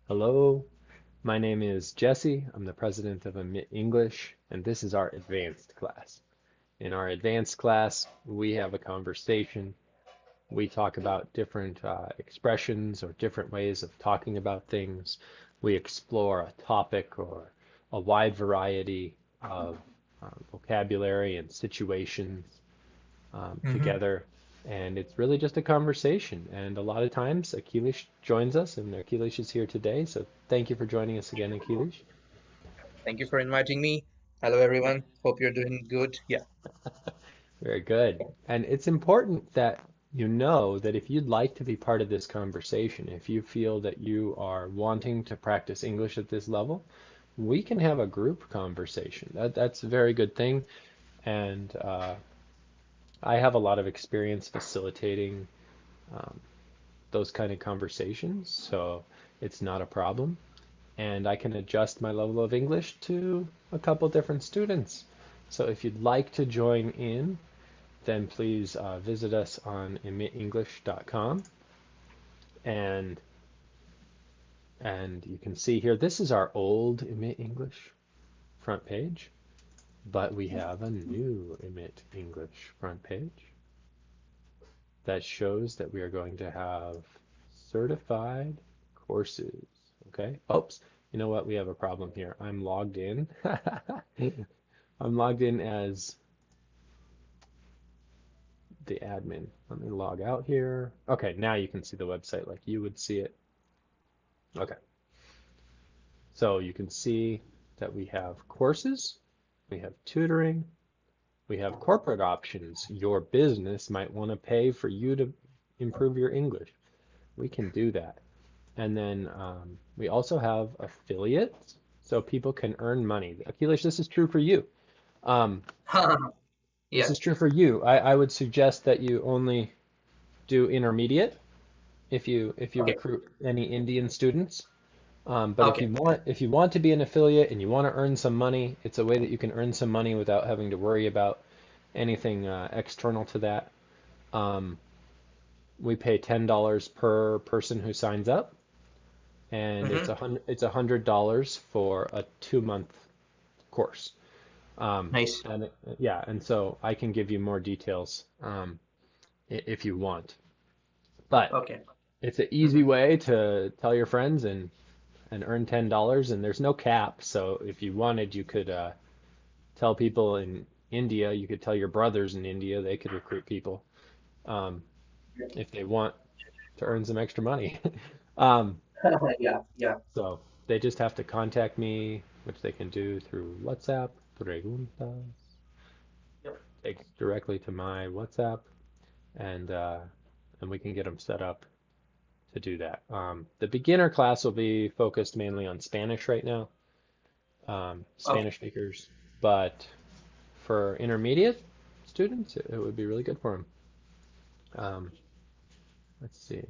Hello, my name is Jesse. I'm the president of Emit English, and this is our advanced class. In our advanced class, we have a conversation. We talk about different expressions or different ways of talking about things. We explore a topic or a wide variety of vocabulary and situations hmm together. And it's really just a conversation. And a lot of times, Akilish joins us, and Akilish is here today. So thank you for joining us again, Akilish. Thank you for inviting me. Hello, everyone. Hope you're doing good. Yeah. Very good. And it's important that you know that if you'd like to be part of this conversation, if you feel that you are wanting to practice English at this level, we can have a group conversation. That's a very good thing. And I have a lot of experience facilitating um, those kind of conversations, so it's not a problem. And I can adjust my level of English to a couple different students. So if you'd like to join in, then please visit us on emitenglish.com and you can see here this is our old Emit English front page, but we have a new Emit English front page that shows that we are going to have certified courses. Okay. Oops. You know what? We have a problem here. I'm logged in. I'm logged in as the admin. Let me log out here. Okay, now you can see the website like you would see it. Okay, so you can see that we have courses, we have tutoring, we have corporate options. Your business might want to pay for you to improve your English. We can do that. And then we also have affiliates, so people can earn money. Akilish, this is true for you. Um, this Yeah. is true for you. I would suggest that you only do intermediate if you Okay. recruit any Indian students. But Okay. if you want to be an affiliate and you want to earn some money, it's a way that you can earn some money without having to worry about anything external to that. Um, we pay $10 per person who signs up, and hmm it's $100 for a 2 month course. Nice. Yeah, and so I can give you more details if you want. But Okay. it's an easy hmm way to tell your friends and earn $10, and there's no cap. So if you wanted, you could tell people in India, you could tell your brothers in India, they could recruit people um, if they want to earn some extra money. Um, Yeah. Yeah. so they just have to contact me, which they can do through WhatsApp, preguntas, Yep. takes directly to my WhatsApp, and uh, and we can get them set up to do that. The beginner class will be focused mainly on Spanish right now, Okay. Spanish speakers, but for intermediate students, it would be really good for them. Um, let's see.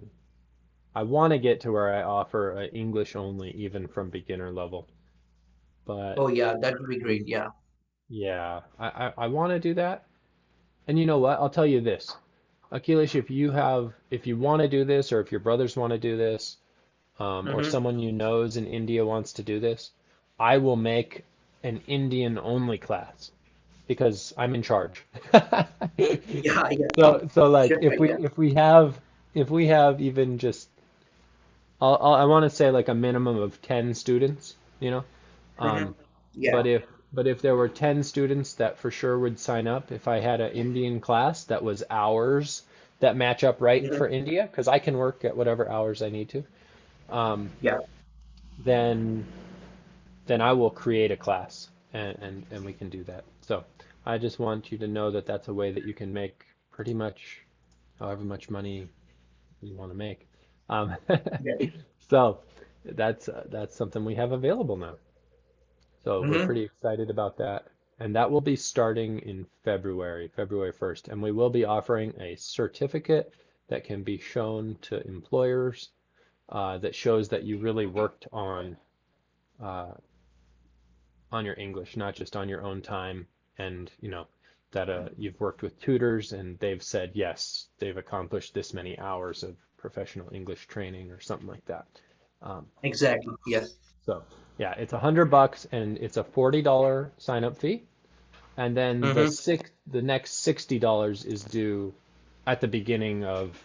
I want to get to where I offer English only, even from beginner level. But Oh, yeah. That would be great. Yeah. yeah, I want to do that. And you know what? I'll tell you this. Akilish, if you want to do this, or if your brothers want to do this, or hmm someone you knows in India wants to do this, I will make an Indian only class because I'm in charge. Yeah. Yeah. So like Sure. Yeah. if we have even just I want to say like a minimum of 10 students, you know. hmm Um, Yeah. but if there were 10 students that for sure would sign up, if I had an Indian class that was hours that match up right hmm for India, because I can work at whatever hours I need to, um, Yeah. then I will create a class and we can do that. So I just want you to know that that's a way that you can make pretty much however much money you want to make. Um, Yeah. so that's something we have available now. So we're hmm pretty excited about that. And that will be starting in February 1st. And we will be offering a certificate that can be shown to employers that shows that you really worked uh, on your English, not just on your own time. And, you know, that you've worked with tutors and they've said, yes, they've accomplished this many hours of professional English training or something like that. Um, Exactly. Yes. so yeah, it's $100 and it's a $40 sign up fee. And then Mm-hmm. the next $60 is due at the beginning of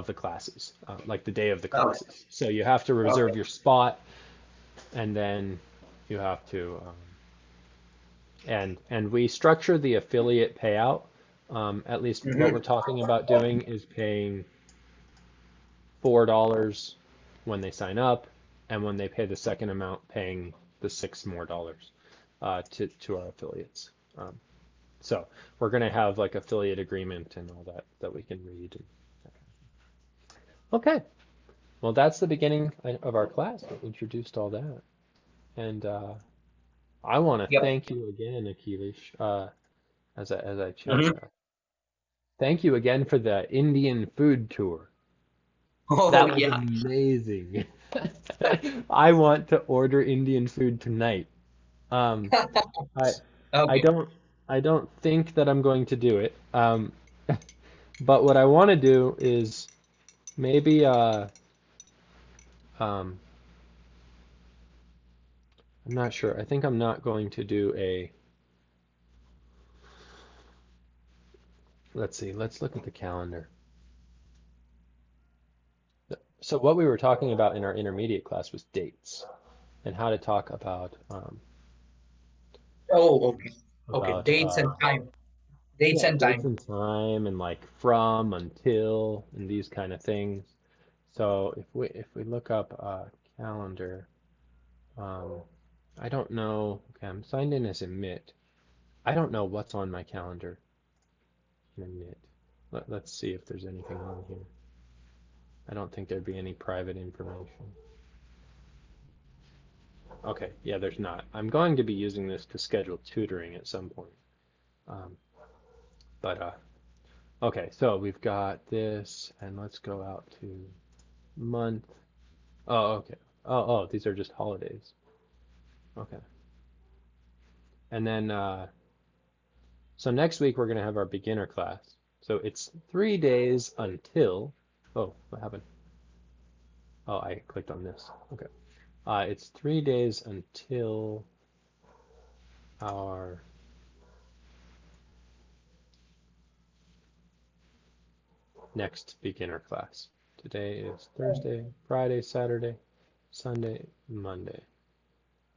the classes, like the day of the Okay. classes. So you have to Okay. reserve your spot, and then you have to, and we structure the affiliate payout. At least what we're Mm-hmm. talking about doing is paying $4 when they sign up, and when they pay the second amount, paying the $6 more to our affiliates. Um, so we're going to have like affiliate agreement and all that we can read. Okay, well that's the beginning of our class. We introduced all that, and I want to Yep. thank you again, Akilish, as I chat Mm-hmm. that. Thank you again for the Indian food tour. Oh That was yeah. amazing. I want to order Indian food tonight. Um, I I Okay. don't I don't think that I'm going to do it. But what I want to do is maybe um I'm not sure. I think I'm not going to do a let's see, let's look at the calendar. So what we were talking about in our intermediate class was dates and how to talk Oh, okay. Okay. about Dates and time. Dates yeah, and dates time. and time and like from, until, and these kind of things. So if we look up calendar, um, I don't know. Okay, I'm signed in as Emit. I don't know what's on my calendar in Emit. Let's see if there's anything on here. I don't think there'd be any private information. Okay, yeah, there's not. I'm going to be using this to schedule tutoring at some point. Um, but okay, so we've got this, and let's go out to month. Oh, okay. Oh, these are just holidays. Okay. And then, so next week we're going to have our beginner class. So it's 3 days until, oh, what happened? Oh, I clicked on this. Okay. It's 3 days until our next beginner class. Today is Thursday, Friday, Saturday, Sunday, Monday.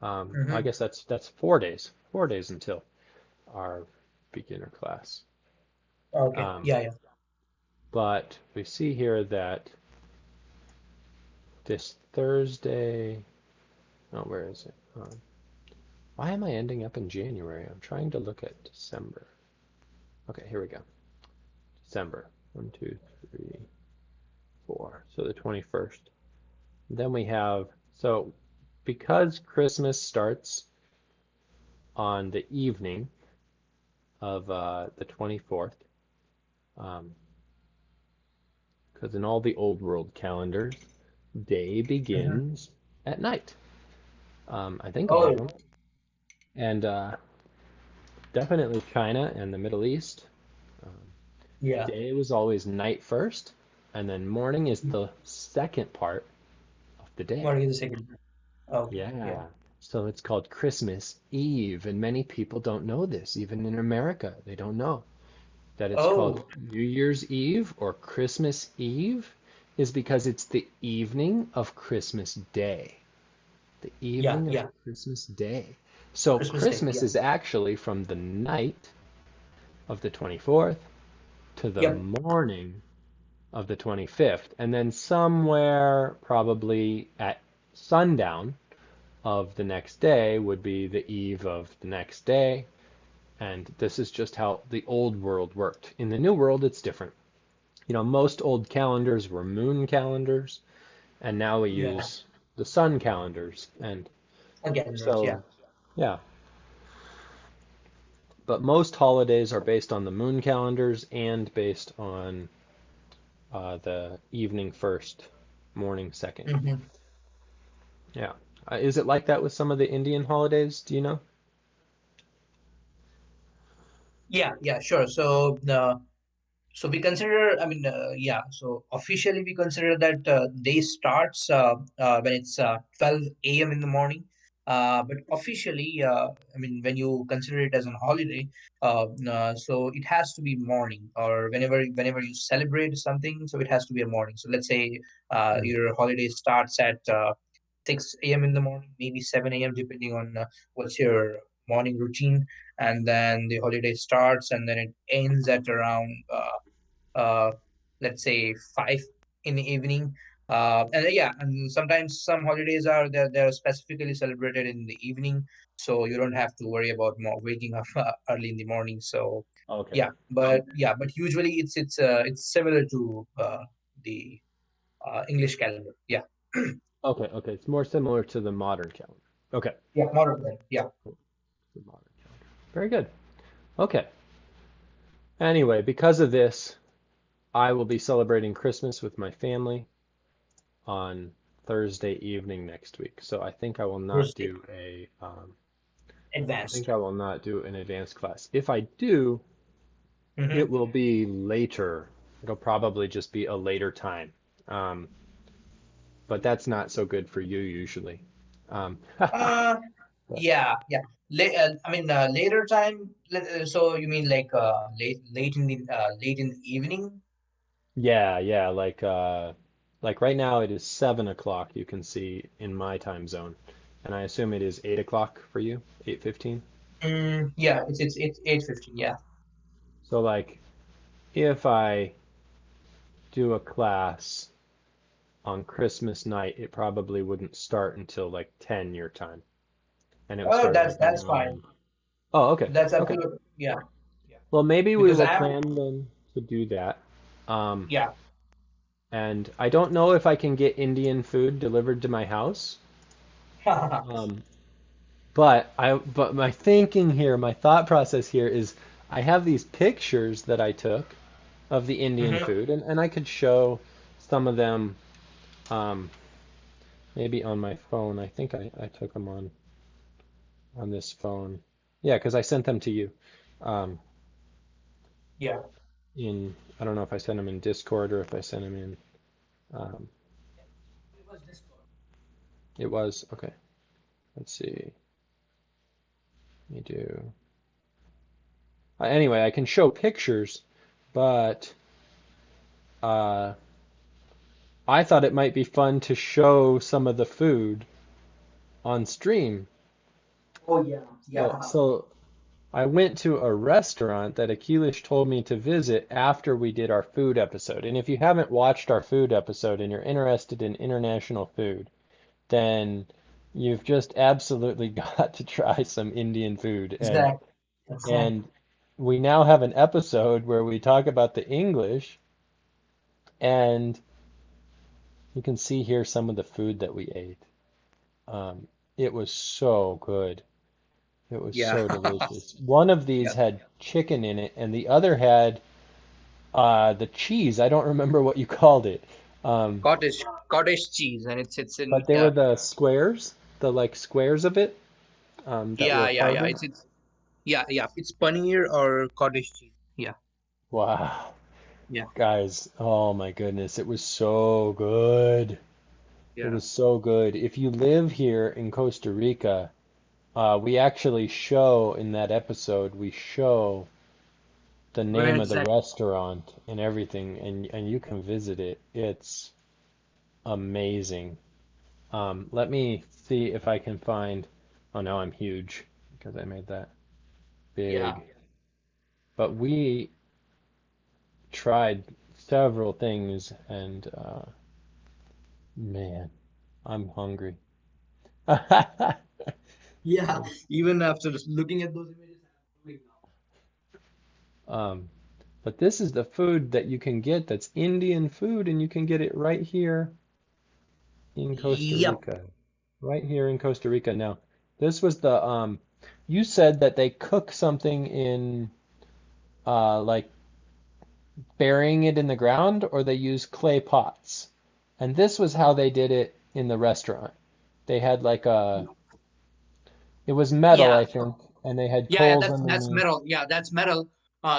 I Mm-hmm. guess that's 4 days. 4 days until our beginner class. Okay. Um, Yeah, yeah. but we see here that this Thursday, oh, where is it? Why am I ending up in January? I'm trying to look at December. Okay, here we go. December. 1, 2, 3, 4. So the 21st. Then we have, so because Christmas starts on the evening of the 24th, um, because in all the old world calendars, day Mm-hmm. begins at night. I think all of Oh, them. And definitely China and the Middle East. Um, yeah. day was always night first, and then morning is the second part of the day. What is the second? Okay. Yeah. Yeah. So it's called Christmas Eve, and many people don't know this. Even in America, they don't know that it's called Oh, New Year's Eve or Christmas Eve is because it's the evening of Christmas Day. The yeah, evening of yeah. Christmas Day. So Christmas Day. Christmas Yeah. is actually from the night of the 24th to the Yep. morning of the 25th. And then somewhere probably at sundown of the next day would be the eve of the next day. And this is just how the old world worked. In the new world, it's different. Most old calendars were moon calendars, and now we Yeah. use the sun calendars. And Again, yeah. so, yeah. But most holidays are based on the moon calendars and based on the evening first, morning second. Mm-hmm. Yeah. Is it like that with some of the Indian holidays? Do you know? Yeah, yeah, sure. So, So we consider, I mean, yeah. So officially, we consider that day starts when it's 12 a.m. in the morning. But officially, I mean, when you consider it as a holiday, so it has to be morning or whenever you celebrate something. So it has to be a morning. So let's say Mm. your holiday starts at 6 a.m. in the morning, maybe 7 a.m. depending on what's your morning routine, and then the holiday starts, and then it ends at around uh, let's say 5 in the evening. And yeah, and sometimes some holidays are they're specifically celebrated in the evening, so you don't have to worry about more waking up early in the morning. So Okay. yeah, but usually it's similar to the English calendar. Yeah, Okay. Okay. It's more similar to the modern calendar. Okay. yeah, modern calendar. Yeah, The modern calendar. Very good. Okay. Anyway, because of this, I will be celebrating Christmas with my family on Thursday evening next week. So I think I will not Thursday, do I advanced. think I will not do an advanced class. If I do, it Mm-hmm. will be later. It'll probably just be a later time. Um, but that's not so good for you usually. Uh, But yeah. I mean, later time. So you mean like late in the evening? yeah, like right now it is 7 o'clock, you can see in my time zone. And I assume it is 8 o'clock for you, 8:15. Yeah, it's 8:15. Yeah. So like if I do a class on Christmas night, it probably wouldn't start until like 10 your time. And it would Oh, start at like that's fine. 9. Oh, okay. That's Okay. absolutely yeah, yeah. Well, maybe we Because will I'm plan then to do that. Um, yeah. and I don't know if I can get Indian food delivered to my house. Um, but my thinking here, my thought process here is I have these pictures that I took of the Indian hmm food, and I could show some of them um, maybe on my phone. I think I took them on this phone. Yeah, because I sent them to you. Um, Yeah. I don't know if I sent them in Discord or if I sent them in. Um, It was Discord. it was okay. Let's see. Let me do. Anyway, I can show pictures, but uh, I thought it might be fun to show some of the food on stream. Oh yeah, yeah. So I went to a restaurant that Akilish told me to visit after we did our food episode. And if you haven't watched our food episode and you're interested in international food, then you've just absolutely got to try some Indian food. Exactly. Exactly. And we now have an episode where we talk about the English, and you can see here some of the food that we ate. It was so good. It was Yeah. so delicious. One of these Yeah. had chicken in it, and the other had the cheese. I don't remember what you called it. Um, Cottage cheese, and it's in but they were the squares, the like squares of it that were yeah. hardened. It's yeah. It's paneer or cottage cheese. Yeah. Wow, Yeah. guys, oh my goodness, it was so good. It Yeah. was so good. If you live here in Costa Rica, we actually show in that episode, we show the Where name of the exactly? restaurant and everything, and you can visit it. It's amazing. Let me see if I can find. Oh, now I'm huge because I made that Yeah. big. But we tried several things, and man, I'm hungry. Yeah. Even after just looking at those images, I'm hungry Um, but this is the food that you can get that's Indian food, and you can get it right here in Costa now. Yep. Rica. Right here in Costa Rica. Now, this was you said that they cook something in like burying it in the ground, or they use clay pots. And this was how they did it in the restaurant. They had like it was metal, Yeah. I think, and they had Yeah. coals That's underneath. metal. Yeah, that's metal.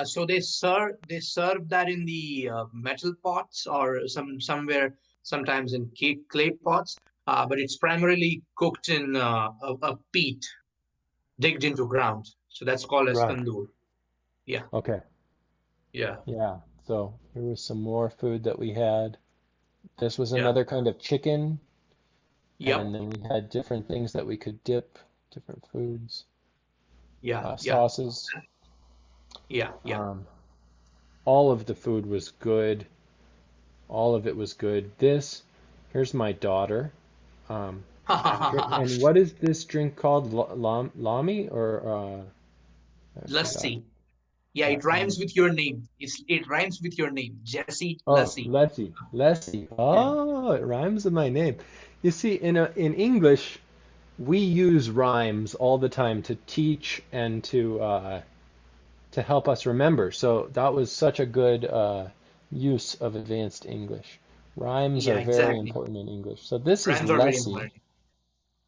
So they serve that in the metal pots or somewhere sometimes in clay pots, but it's primarily cooked in a peat digged into ground. So that's called as Right. tandoor. Yeah, Okay. yeah, Yeah. So here was some more food that we had. This was yeah. another kind of chicken, Yep. and then we had different things that we could dip, different foods, Yeah, yeah, sauces. yeah, yeah. Um, all of the food was good. All of it was good. Here's my daughter. Um, and what is this drink called? Lami or I forgot. Lassi. Yeah, it rhymes And with your name. It rhymes with your name, Jesse oh, Lassi. Lessie, Lessie. Yeah. Oh, it rhymes with my name. You see, in English, we use rhymes all the time to teach and to help us remember. So that was such a good use of advanced English. Rhymes Yeah, are very exactly. important in English. So this is Rhymes are very Lessie. important.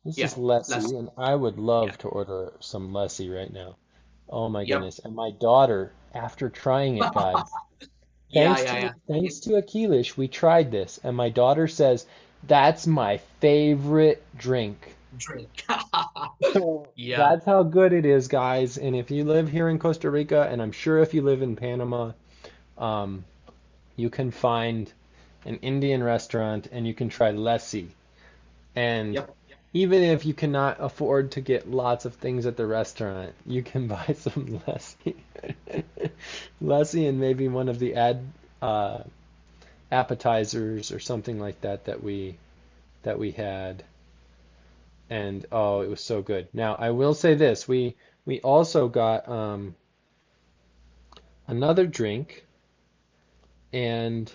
This Yeah, is Lessie, Lassi. and I would Yeah. love to order some Lessie right now. Oh my Yep. goodness. And my daughter, after trying it, guys, Yeah, yeah, yeah. thanks to Akilish, we tried this, and my daughter says, that's my favorite drink. Drink. So Yeah. that's how good it is, guys. And if you live here in Costa Rica, and I'm sure if you live in Panama, um, you can find an Indian restaurant and you can try Lassi. And Yep. even if you cannot afford to get lots of things at the restaurant, you can buy some lassi. Lassi and maybe one of the uh, appetizers or something like that that we had. And oh, it was so good. Now, I will say this, we also got another drink, and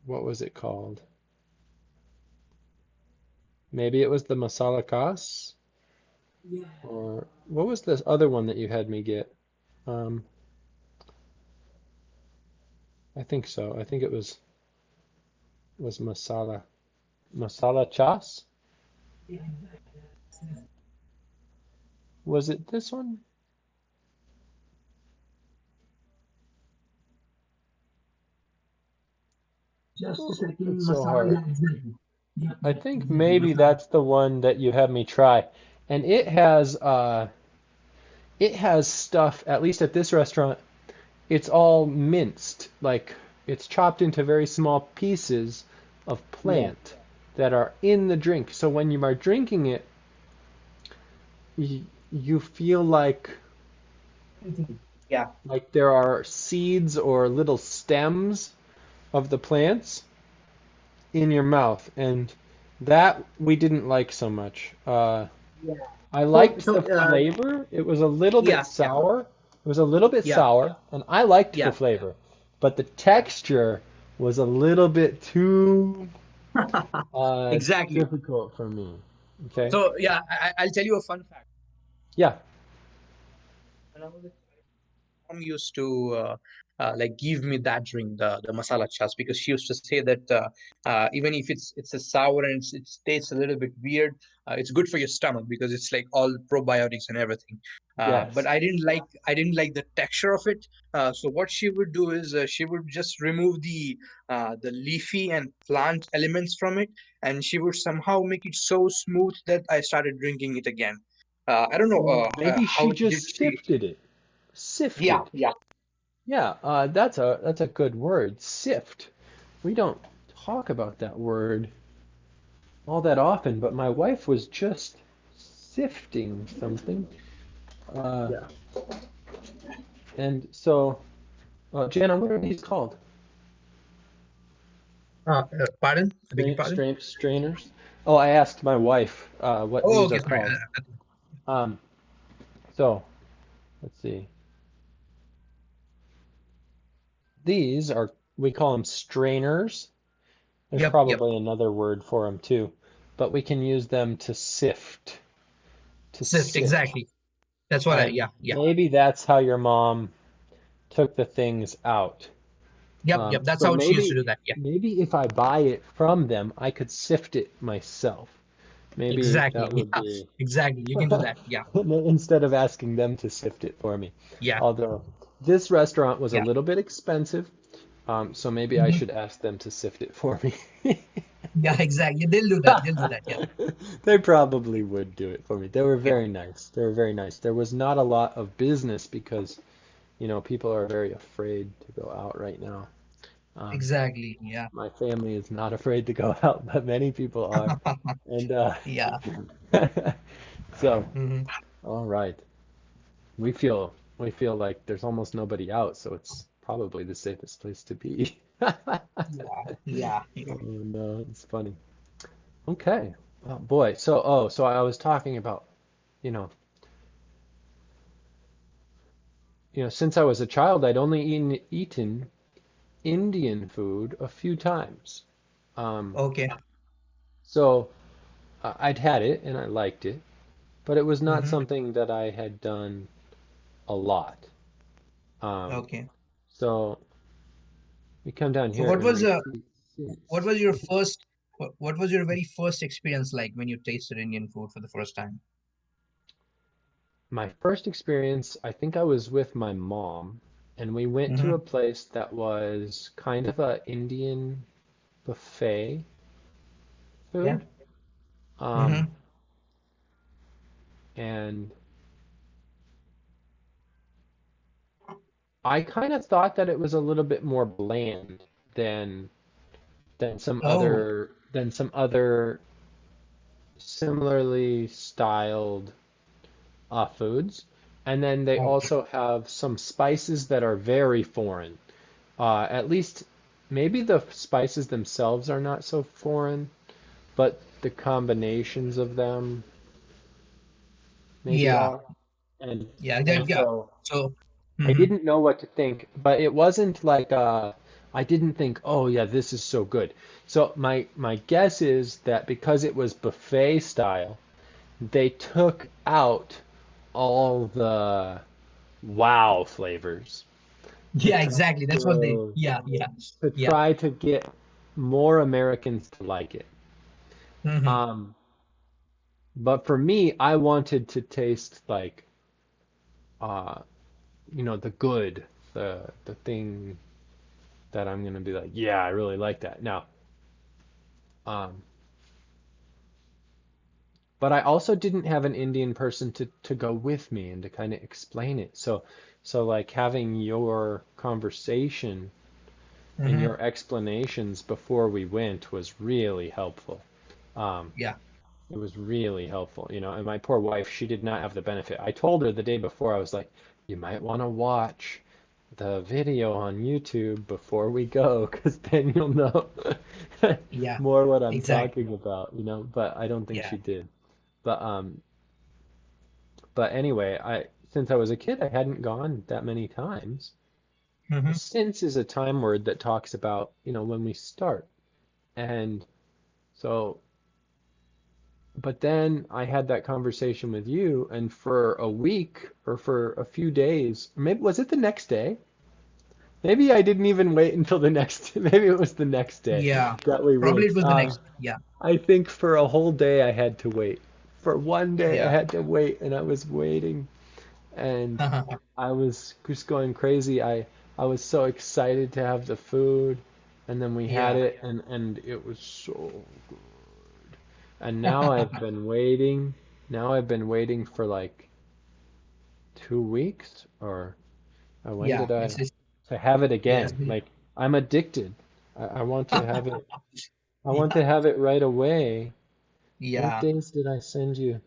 what was it called? Maybe it was the masala kas, or what was this other one that you had me get? Um, I think so. I think it was masala chas. Was it this one? Just a Oh, second, it's so masala. hard. Yeah, exactly. Yep, I yep, think exactly. maybe Masala. that's the one that you had me try. And it has stuff, at least at this restaurant, it's all minced, like it's chopped into very small pieces of Yeah. plant that are in the drink. So when you are drinking it, you feel Yeah. like there are seeds or little stems of the plants in your mouth, and that we didn't like so much. Yeah. I So, liked so, the flavor. It was a little bit yeah, yeah, sour. It was a little bit yeah, sour, and I liked the yeah, flavor, but the yeah. texture was a little bit too Exactly. difficult for me. Okay? So, yeah, I'll tell you a fun fact. Yeah. When I was a child, mom used to like give me that drink, the masala chas, because she used to say that even if it's a sour and it tastes a little bit weird, it's good for your stomach because it's like all probiotics and everything. But Yes. I didn't like the texture of it. So what she would do is she would just remove the leafy and plant elements from it, and she would somehow make it so smooth that I started drinking it again. I don't know Maybe she how did just she. sifted it. Yeah, Sifted. yeah. Yeah, that's a good word. Sift. We don't talk about that word all that often, but my wife was just sifting something. Uh, Yeah. and so, Jana, what are these called? Pardon? I beg your pardon? Strainers? Oh, I asked my wife what Oh, these okay, are sorry. called. Um, so let's see. These are, we call them strainers. There's Yep, yep. probably another word for them too, but we can use them to sift, to Sift, sift. exactly. That's what And yeah, yeah. maybe that's how your mom took the things out. Yep, yep. That's So how she used to maybe do that. Yeah. maybe if I buy it from them, I could sift it myself. Maybe that Exactly. would Yeah. be Exactly. You can do that. Yeah. instead of asking them to sift it for me. Yeah. Although this restaurant was a Yeah. little bit expensive, so maybe I Hmm. should ask them to sift it for me. Yeah. Exactly. They'll do that. They'll do that. Yeah. They probably would do it for me. They were Yeah. very nice. They were very nice. There was not a lot of business because, people are very afraid to go out right now. Um, Exactly. Yeah. my family is not afraid to go out, but many people are. And Yeah. so, Hmm. all right. We feel like there's almost nobody out, so it's probably the safest place to be. Yeah. Yeah. Oh no, it's funny. Okay. Oh boy. So I was talking about, you know, since I was a child, I'd only eaten Indian food a few times. Um, Okay. so I'd had it and I liked it, but it was not Hmm. something that I had done a lot. Um, Okay. so we come down So here and I see what since was your first what was your very first experience like when you tasted Indian food for the first time? my first experience, I think I was with my mom, and we went to a Hmm. place that was kind of a Indian buffet Yeah. food. Um, Hmm. and I kind of thought that it was a little bit more bland than Oh. than some other similarly styled foods. And then they Okay. also have some spices that are very foreign. At least maybe the spices themselves are not so foreign, but the combinations of them maybe Yeah. are. And Yeah. and Yeah. so So. I Hmm. didn't know what to think, but it wasn't like I didn't think, oh yeah, this is so good. So my guess is that because it was buffet style, they took out all the wow flavors to Yeah. try Exactly. That's what they. to, Yeah. Yeah. to Yeah. try to get more Americans to like it. Hmm. Um, but for me, I wanted to taste like uh, the good, the thing that I'm gonna be like, yeah, I really like that. Now, um, but I also didn't have an Indian person to go with me and to kind of explain it. So like having your conversation and Hmm. your explanations before we went was really helpful. Um, Yeah. it was really helpful, and my poor wife, she did not have the benefit. I told her the day before, I was like, you might want to watch the video on YouTube before we go, because then you'll know Yeah. more what I'm Exactly. talking about, but I don't think Yeah. she did. But anyway, I since I was a kid, I hadn't gone that many times. Hmm. Since is a time word that talks about, when we start. And so, but then I had that conversation with you, and for a week or for a few days, maybe was it the next day? Maybe I didn't even wait until the next, maybe it was the next day Yeah. that we Probably went. it was the next. Yeah. I think for a whole day I had to wait. For one day I Yeah. had to wait, and I was waiting, and I was just going crazy. I was so excited to have the food, and then we had Yeah. it, and it was so good. And now I've been waiting. Now I've been waiting for like 2 weeks, or when Yeah. did I It's to have it yeah. It's again? Like I'm addicted. I want to have it. I want Yeah. to have it right away. What Yeah. days did I send you?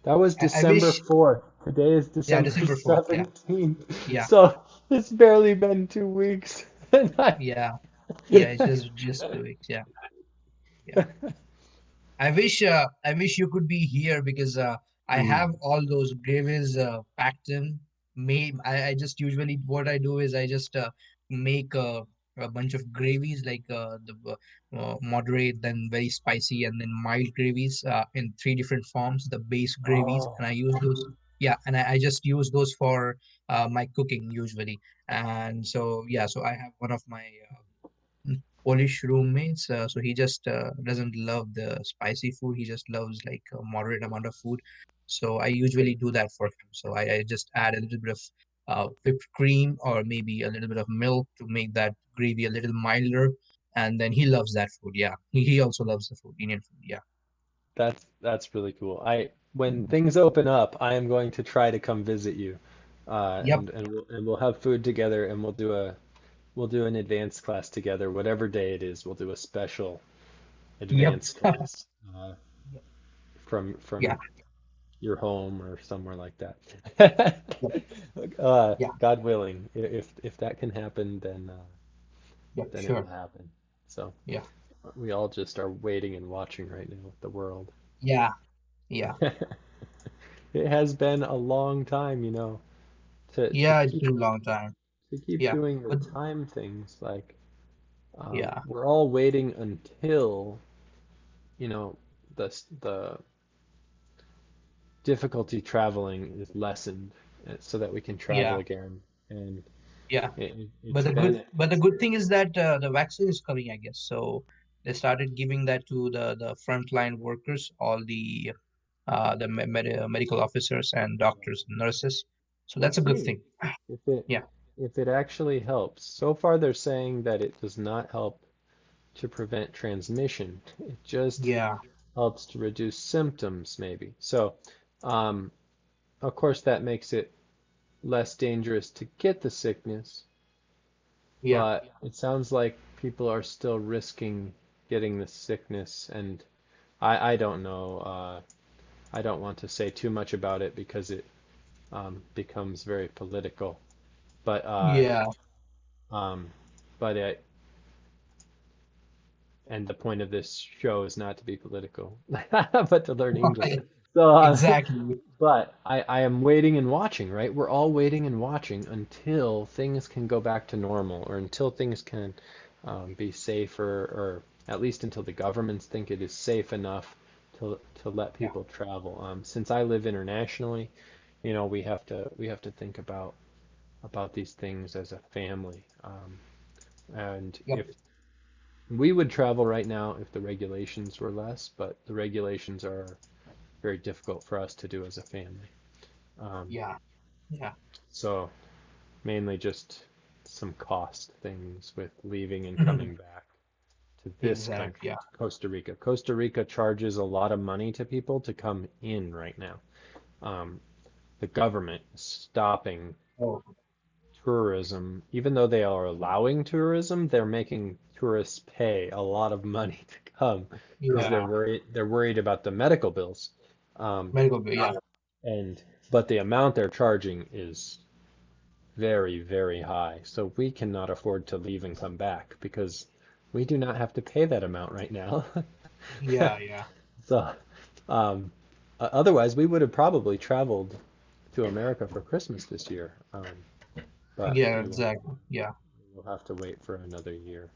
That was I December wish. 4th. Today is Yeah. December December 4th. Yeah. 17th. Yeah. So it's barely been 2 weeks. And Yeah. Yeah. It's just 2 weeks. Yeah. Yeah. I wish you could be here because I Mm. have all those gravies packed in. I just usually what I do is I just make a bunch of gravies like the moderate, then very spicy, and then mild gravies in three different forms. The base gravies, Oh, and I use those. Yeah, and I just use those for my cooking usually. And so yeah, so I have one of my Polish roommates. So he just doesn't love the spicy food. He just loves like a moderate amount of food. So I usually do that for him. So I just add a little bit of whipped cream or maybe a little bit of milk to make that gravy a little milder. And then he loves that food. Yeah, he also loves the food, Indian food. Yeah. That's really cool. When things open up, I am going to try to come visit you, Yep. and we'll have food together, and we'll do an advanced class together, whatever day it is. We'll do a special Yep. advanced class Yeah. from your home or somewhere like that. Yep. Yeah. God willing, if that can happen, Yep. then it will Sure. happen. So Yeah. we all just are waiting and watching right now with the world. Yeah. Yeah. It has been a long time, to Yeah. It's keep been a long time. Yeah. doing the But time things. Like yeah. we're all waiting until, the difficulty traveling is lessened, so that we can travel Yeah. again. And Yeah. it's been But the good thing is that the vaccine is coming, I guess. So they started giving that to the frontline workers, all the medical officers and doctors and nurses. So we'll that's a good see thing. if it Yeah. if it actually helps. So far, they're saying that it does not help to prevent transmission. It just Yeah. helps to reduce symptoms, maybe. So, um, of course, that makes it less dangerous to get the sickness, Yeah. but it sounds like people are still risking getting the sickness, and I don't know. I don't want to say too much about it because it becomes very political. But Yeah. um, but it, and the point of this show is not to be political, but to learn English. So, Exactly. but I am waiting and watching, right? We're all waiting and watching until things can go back to normal, or until things can be safer, or at least until the governments think it is safe enough to let Yeah. people travel. Since I live internationally, we have to think about these things as a family. And Yep. if we would travel right now if the regulations were less, but the regulations are very difficult for us to do as a family. Um, Yeah. Yeah. so mainly just some cost things with leaving and coming back to this Exactly. country, Yeah. to Costa Rica. Costa Rica charges a lot of money to people to come in right now. Um, the government is stopping Oh. tourism, even though they are allowing tourism, they're making tourists pay a lot of money to come because Yeah. they're worried about the medical bills. Um, Medical bill. Yeah. and but the amount they're charging is very, very high. So we cannot afford to leave and come back because we do not have to pay that amount right now. Yeah. Yeah. So, um, otherwise we would have probably traveled to America for Christmas this year. But Yeah. we will Exactly. Yeah. we'll have to wait for another year.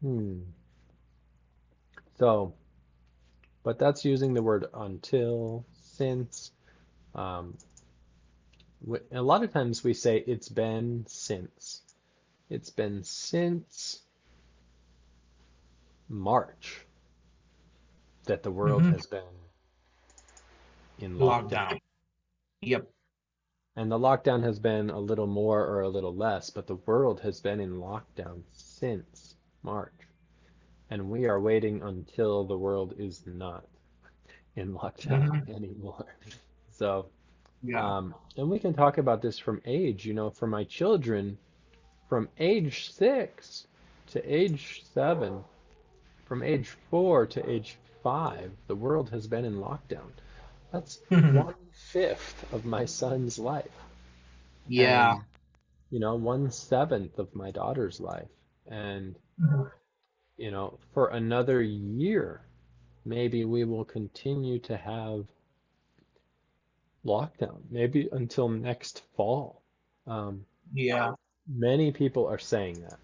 Hmm. So, but that's using the word until, since. Um, a lot of times we say it's been since. It's been since March that the world Mm-hmm. has been in lockdown. Lockdown. Yep. And the lockdown has been a little more or a little less, but the world has been in lockdown since March. And we are waiting until the world is not in lockdown Mm-hmm. anymore. So, Yeah. and we can talk about this from age. For my children, from age 6 to age 7, from age 4 to age 5, the world has been in lockdown. That's Mm-hmm. 1/5 of my son's life, Yeah. and 1/7 of my daughter's life. And Mhm. for another year, maybe we will continue to have lockdown, maybe until next fall. Um, Yeah. Many people are saying that.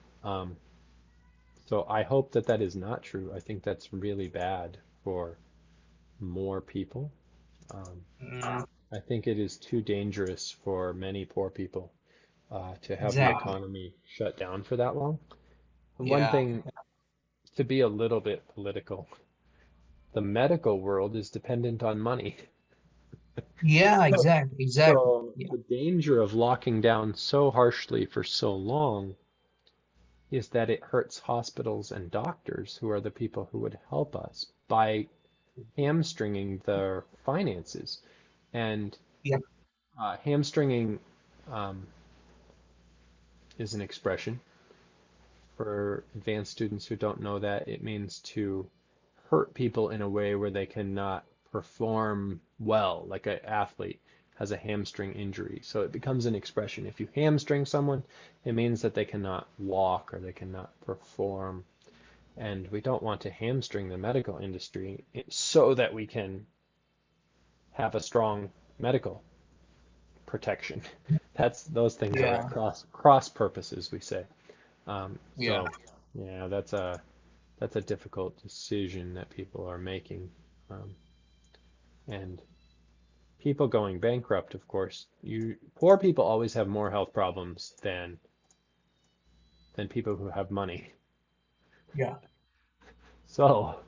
So I hope that that is not true. I think that's really bad for more people. Um, Mm, I think it is too dangerous for many poor people to have the Exactly. economy shut down for that long. And one Yeah. thing, to be a little bit political, the medical world is dependent on money. Yeah, exactly. Exactly. So Yeah. the danger of locking down so harshly for so long is that it hurts hospitals and doctors, who are the people who would help us, by hamstringing their finances. And Yeah. hamstringing um, is an expression for advanced students who don't know that. It means to hurt people in a way where they cannot perform well, like an athlete has a hamstring injury. So it becomes an expression. If you hamstring someone, it means that they cannot walk or they cannot perform. And we don't want to hamstring the medical industry so that we can have a strong medical protection. That's those things are at Yeah. cross purposes, we say. Yeah. So yeah, that's a difficult decision that people are making. Um, and people going bankrupt, of course, you poor people always have more health problems than people who have money. Yeah. So,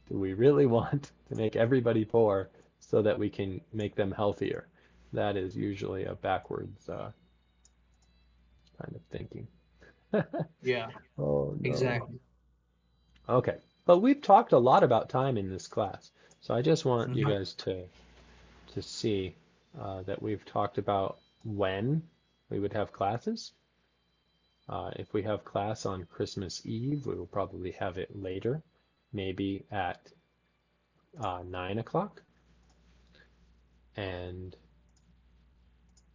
do we really want to make everybody poor so that we can make them healthier? That is usually a backwards kind of thinking. Yeah. Oh no. Exactly. Okay. But we've talked a lot about time in this class. So I just want you Mhm. guys to see that we've talked about when we would have classes. If we have class on Christmas Eve, we will probably have it later, maybe at 9 o'clock. And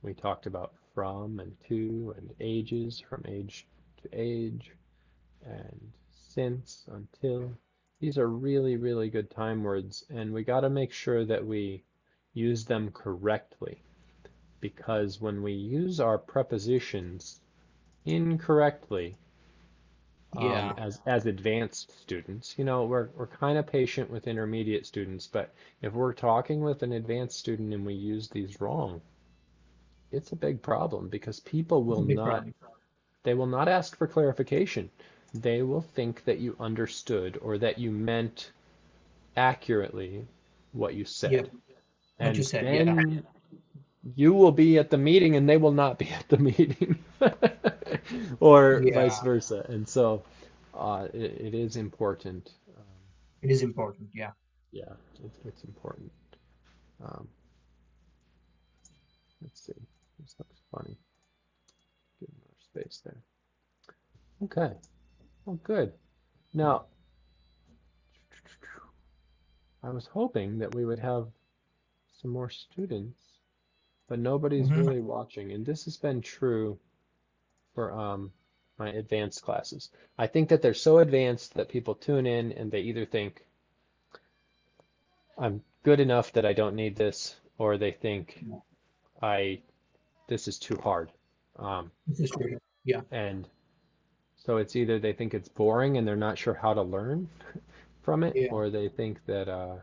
we talked about from and to and ages, from age to age, and since, until. These are really, really good time words, and we got to make sure that we use them correctly, because when we use our prepositions incorrectly, Yeah. as advanced students, we're kind of patient with intermediate students, but if we're talking with an advanced student and we use these wrong, it's a big problem, because people It's will a big not problem. they will not ask for clarification. They will think that you understood or that you meant accurately what you Yep. said. What you And said. Yeah. then you will be at the meeting and they will not be at the meeting, or Yeah. vice versa. And so it is important. It is important. Yeah. Yeah, it's important. Um, let's see. This looks funny. Give more space there. Okay. Well, good. Now, I was hoping that we would have some more students, but nobody's Hmm. really watching. And this has been true for my advanced classes. I think that they're so advanced that people tune in and they either think I'm good enough that I don't need this, or they think I this is too hard. Um, This is true. Yeah. and so it's either they think it's boring and they're not sure how to learn from it, Yeah. or they think um,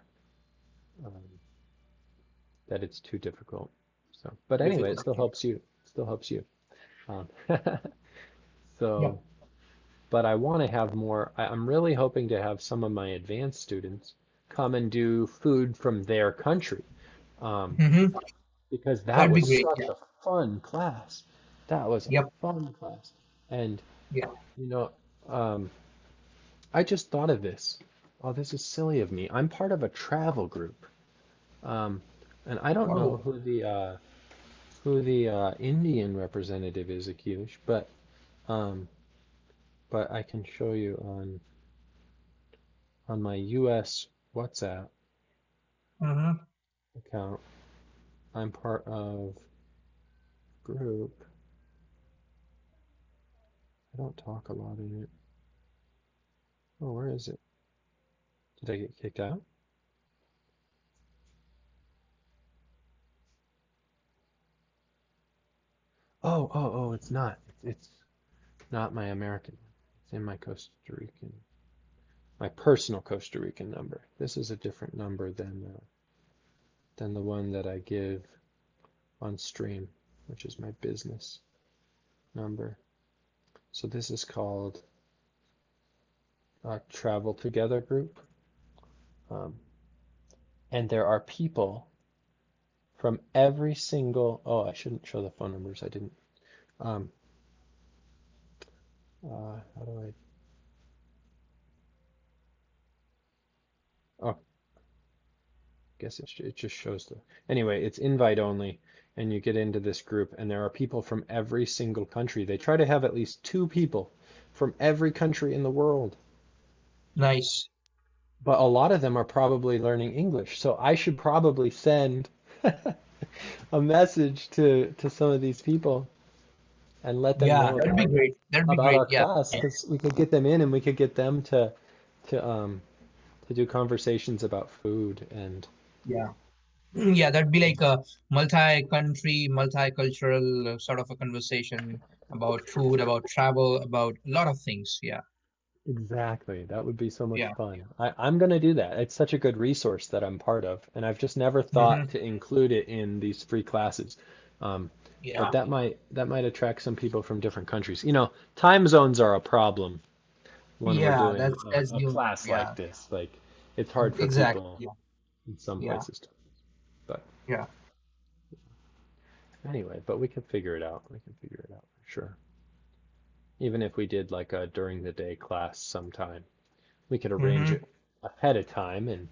that it's too difficult. So, but anyway, it Difficult. still helps you. It still helps you. Um, Yeah. so, but I want to have more. I'm really hoping to have some of my advanced students come and do food from their country, um, Hmm. because that That'd be was great. such Yeah. a fun class. That was a Yep. fun class. And, Yeah. you know, um, I just thought of this. Oh, this is silly of me. I'm part of a travel group. Um, and I don't know Oh. who the Indian representative is, Akilesh, um, but I can show you on my US WhatsApp Hmm. account. I'm part of a group. I don't talk a lot in it. Oh, where is it? Did I get kicked out? Oh, it's not. It's not my American one. It's in my Costa Rican, my personal Costa Rican number. This is a different number than the one that I give on stream, which is my business. number. So this is called a travel together group. Um, and there are people from every single, oh, I shouldn't show the phone numbers. I didn't. Um, how do I, oh, guess it just shows the, anyway, it's invite only. And you get into this group, and there are people from every single country. They try to have at least two people from every country in the world. Nice. But a lot of them are probably learning English. So I should probably send a message to some of these people and let them Yeah, know that'd be great. That'd be about great. our Yeah. class because we could get them in and we could get them to to do conversations about food and Yeah. Yeah, that'd be like a multi-country, multicultural sort of a conversation about food, about travel, about a lot of things. Yeah. exactly. That would be so much Yeah. fun. I'm gonna do that. It's such a good resource that I'm part of, and I've just never thought Hmm. to include it in these free classes. Um, but Yeah. that might attract some people from different countries. You know, time zones are a problem when we're Yeah, doing that's a the only, class yeah, like this. Like, it's hard for exactly. people Yeah. in some Yeah. places to, but Yeah. anyway, but we can figure it out. We can figure it out for sure. Even if we did like a during the day class sometime, we could arrange Hmm. it ahead of time and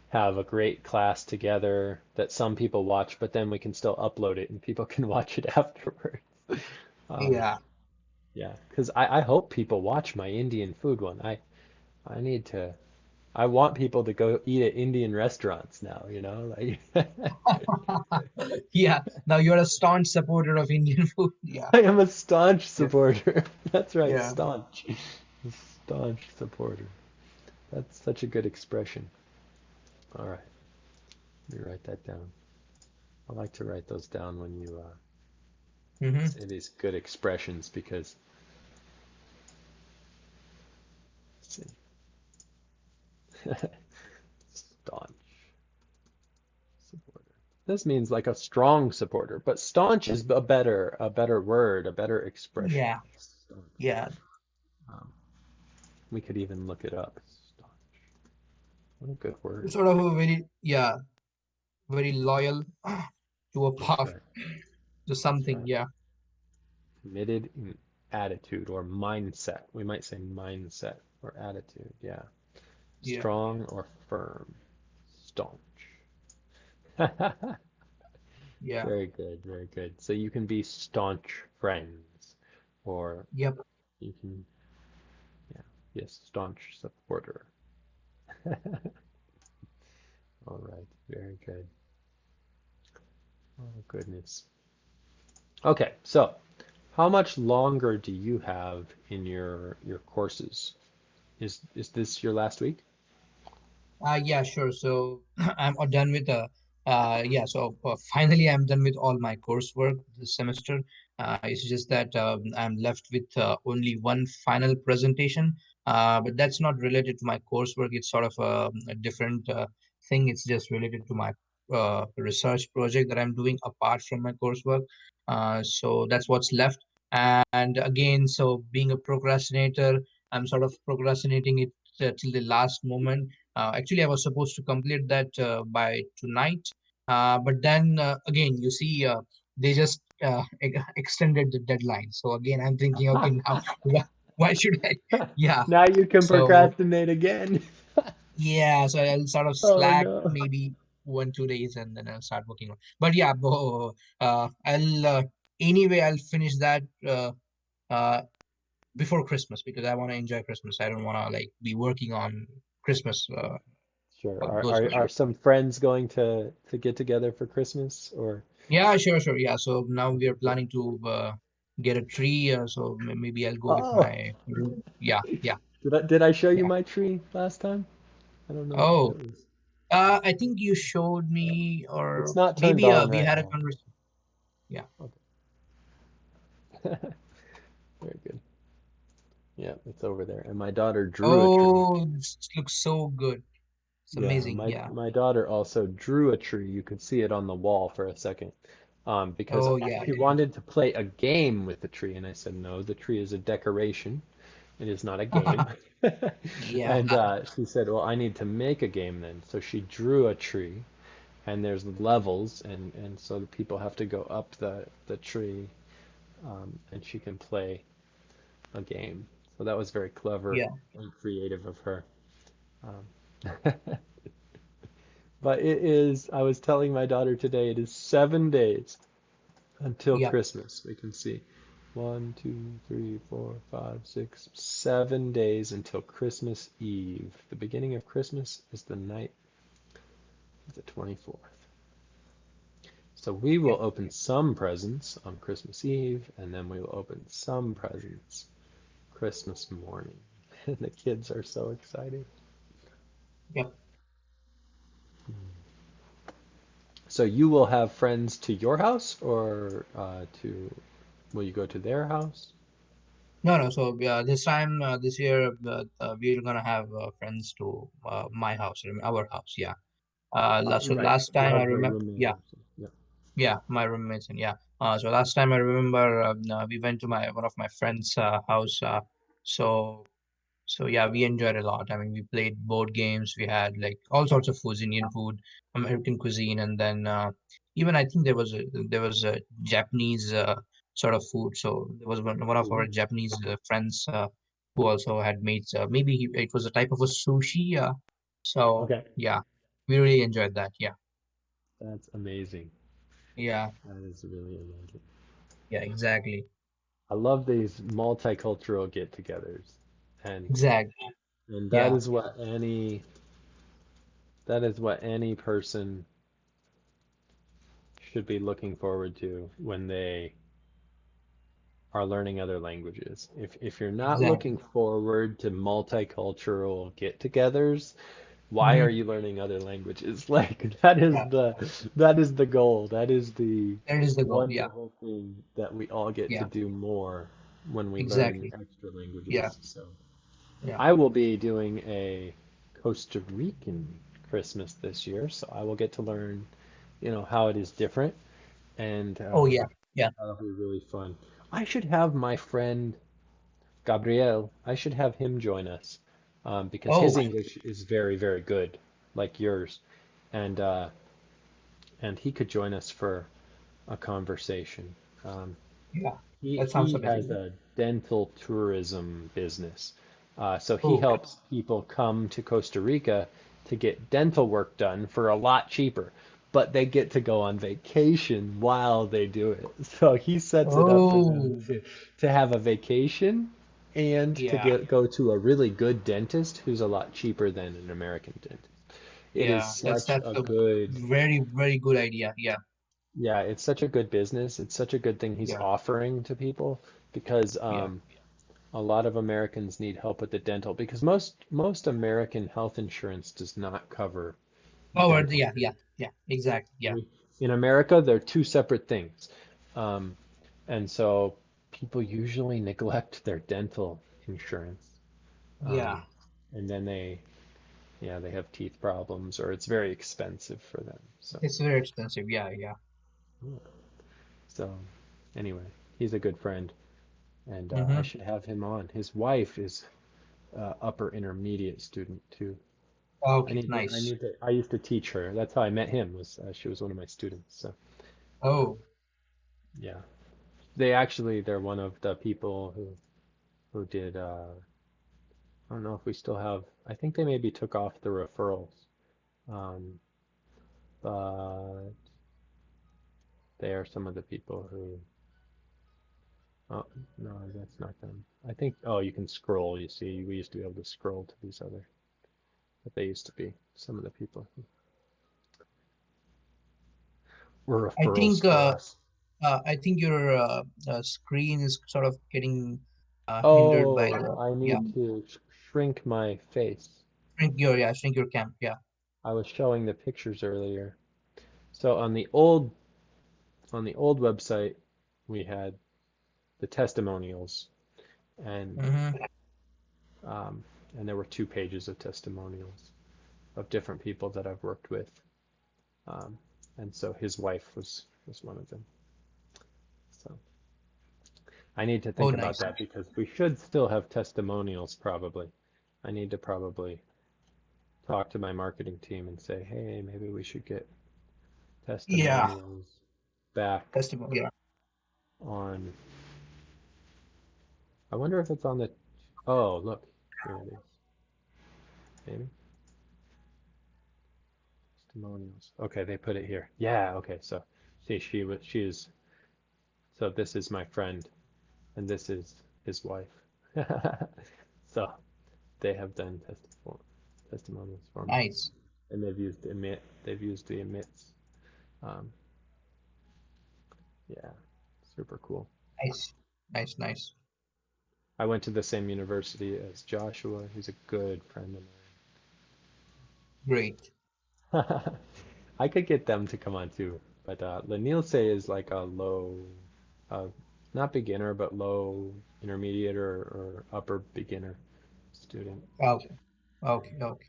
have a great class together that some people watch, but then we can still upload it and people can watch it afterwards. Um, Yeah. yeah, because I hope people watch my Indian food one. I need to, I want people to go eat at Indian restaurants now, you know? Like, Yeah. Now you're a staunch supporter of Indian food. Yeah. I am a staunch Yeah. supporter. That's right, Yeah. staunch. A staunch supporter. That's such a good expression. All right, let me write that down. I like to write those down when you Hmm. say these good expressions because, let's see, staunch supporter. This means like a strong supporter, but staunch is a better word, a better expression. Yeah. Staunch. Yeah. Um, we could even look it up. Staunch. What a good word. It's sort of a very, yeah, very loyal to a That's path, right. to That's something. right. Yeah. Committed in attitude or mindset. We might say mindset or attitude. Yeah. Yeah. Strong or firm. Staunch. Yeah. Very good, very good. So you can be staunch friends, or Yep. you can, yeah, be a staunch supporter. All right, very good. Oh, goodness. Okay, so how much longer do you have in your courses? Is this your last week? Yeah, sure. So I'm all done with yeah, so finally I'm done with all my coursework this semester. It's just that I'm left with only one final presentation, but that's not related to my coursework. It's sort of a different thing. It's just related to my research project that I'm doing apart from my coursework. So that's what's left. And again, so being a procrastinator, I'm sort of procrastinating it till the last moment. Actually, I was supposed to complete that by tonight, but then again, you see, they just extended the deadline. So again, I'm thinking, okay, now why should I? Yeah. Now you can So procrastinate again. yeah, so I'll sort of Oh slack no. maybe 1 2 days, and then I'll start working on. But yeah, I'll anyway I'll finish that uh, before Christmas because I want to enjoy Christmas. I don't want to like be working on Christmas Sure. for Are those are particular. are some friends going to get together for Christmas or? Yeah, sure, sure. Yeah. So now we are Okay, cool. planning to get a tree. So maybe I'll go with Oh, my. Yeah, yeah, did I show you yeah. my tree last time? I don't know if Oh, it was. I think you showed me, It's or not turned maybe on we right had a now. conversation. Yeah. Okay. Very good. Yeah, it's over there. And my daughter drew a tree. Oh, this looks so good. It's Yeah, amazing. my Yeah. my daughter also drew a tree. You could see it on the wall for a second. because Oh yeah, he wanted to play a game with the tree, and I said, no, the tree is a decoration. It is not a game. yeah, And she said, well, I need to make a game then. So she drew a tree, and there's levels, and so the people have to go up the tree, and she can play a game. So that was very clever yeah, and creative of her. Um, but it is, I was telling my daughter today, it is 7 days until yeah. Christmas. We can see 1, 2, 3, 4, 5, 6, 7 days until Christmas Eve. The beginning of Christmas is the night of the 24th. So we will open some presents on Christmas Eve, and then we will open some presents Christmas morning. And the kids are so excited. Yep. So you will have friends to your house, or will you go to their house? No, no. So this time, this year, we're gonna have friends to my house, our house. Yeah. So Right. last You time I have a remember, roommate yeah, or something. Yeah. yeah, my roommates, and yeah. So last time I remember, we went to my one of my friends' house. So So yeah, we enjoyed a lot. I mean, we played board games. We had like all sorts of foods, Indian food, American cuisine, and then even I think there was a Japanese sort of food. So there was one of our Ooh. Japanese friends who also had made maybe it was a type of a sushi. So Okay. yeah, we really enjoyed that. Yeah, That's amazing. yeah, That is really amazing. yeah, exactly, I love these multicultural get-togethers, and exactly. and Yeah. that is what any person should be looking forward to when they are learning other languages. If you're not looking Exactly. forward to multicultural get-togethers, why are Hmm. you learning other languages? Like that is the goal. That is the That is the goal. Yeah. wonderful thing that we all get to Yeah. do more when we learn Exactly. extra Yeah. languages. So Yeah. I will be doing a Costa Rican Christmas this year, so I will get to learn, how it is different, and Oh yeah. Yeah. that'll be really fun. I should have my friend Gabriel, I should have him join us, because his Oh English is very, very good, like yours, and he could join us for a conversation. Um, yeah. he That sounds he amazing. has a dental tourism business, so he Oh. helps people come to Costa Rica to get dental work done for a lot cheaper, but they get to go on vacation while they do it. So he sets it up for them Oh. to have a vacation and to Yeah. go to a really good dentist who's a lot cheaper than an American dentist. It is Yeah. That's such that's a a good very very good idea. Yeah. Yeah, it's such a good business. It's such a good thing he's Yeah. offering to people because Yeah. a lot of Americans need help with the dental because most American health insurance does not cover Oh. dental. Yeah. Yeah. Yeah. Exactly. Yeah. We, in America, they're two separate things. Um, and so people usually neglect their dental insurance. Yeah. Um, and then they have teeth problems or it's very expensive for them. So, It's very expensive. Yeah. Yeah. yeah. So anyway, he's a good friend. And I Mm-hmm. should have him on. His wife is upper intermediate student too. Okay. Nice. I used to teach her. That's how I met him. Was she was one of my students. So Oh. yeah, they're one of the people who did. I don't know if we still have. I think they maybe took off the referrals. Um, but they are some of the people who. Oh no, that's not them. I think. Oh, you can scroll. You see, we used to be able to scroll to these other. But they used to be some of the people who were I referrals think for us. I think your screen is sort of getting hindered by Oh, the I yeah. need to shrink my face. Shrink your cam. Yeah. I was showing the pictures earlier. So on the old website, we had the testimonials and Mm-hmm. um, and there were 2 pages of testimonials of different people that I've worked with. Um, and so his wife was was one of them. So I need to Oh, think about nice. that because we should still have testimonials probably. I need to probably talk to my marketing team and say, hey, maybe we should get Yeah, testimonials back testimony. Yeah, on. I wonder if it's on the. Oh, look, here it is. Maybe testimonials. Okay, they put it here. Yeah. Okay. So, see, she's. So this is my friend, and this is his wife. So they have done testimonials for me, nice, and they've used Emit. They've used the Emits. Um, yeah, super cool. nice, nice, nice. I went to the same university as Joshua. He's a good friend of Great. mine. I could get them to come on too, but Lanilse is like a low, uh, not beginner, but low intermediate or upper beginner student. Okay, okay, okay.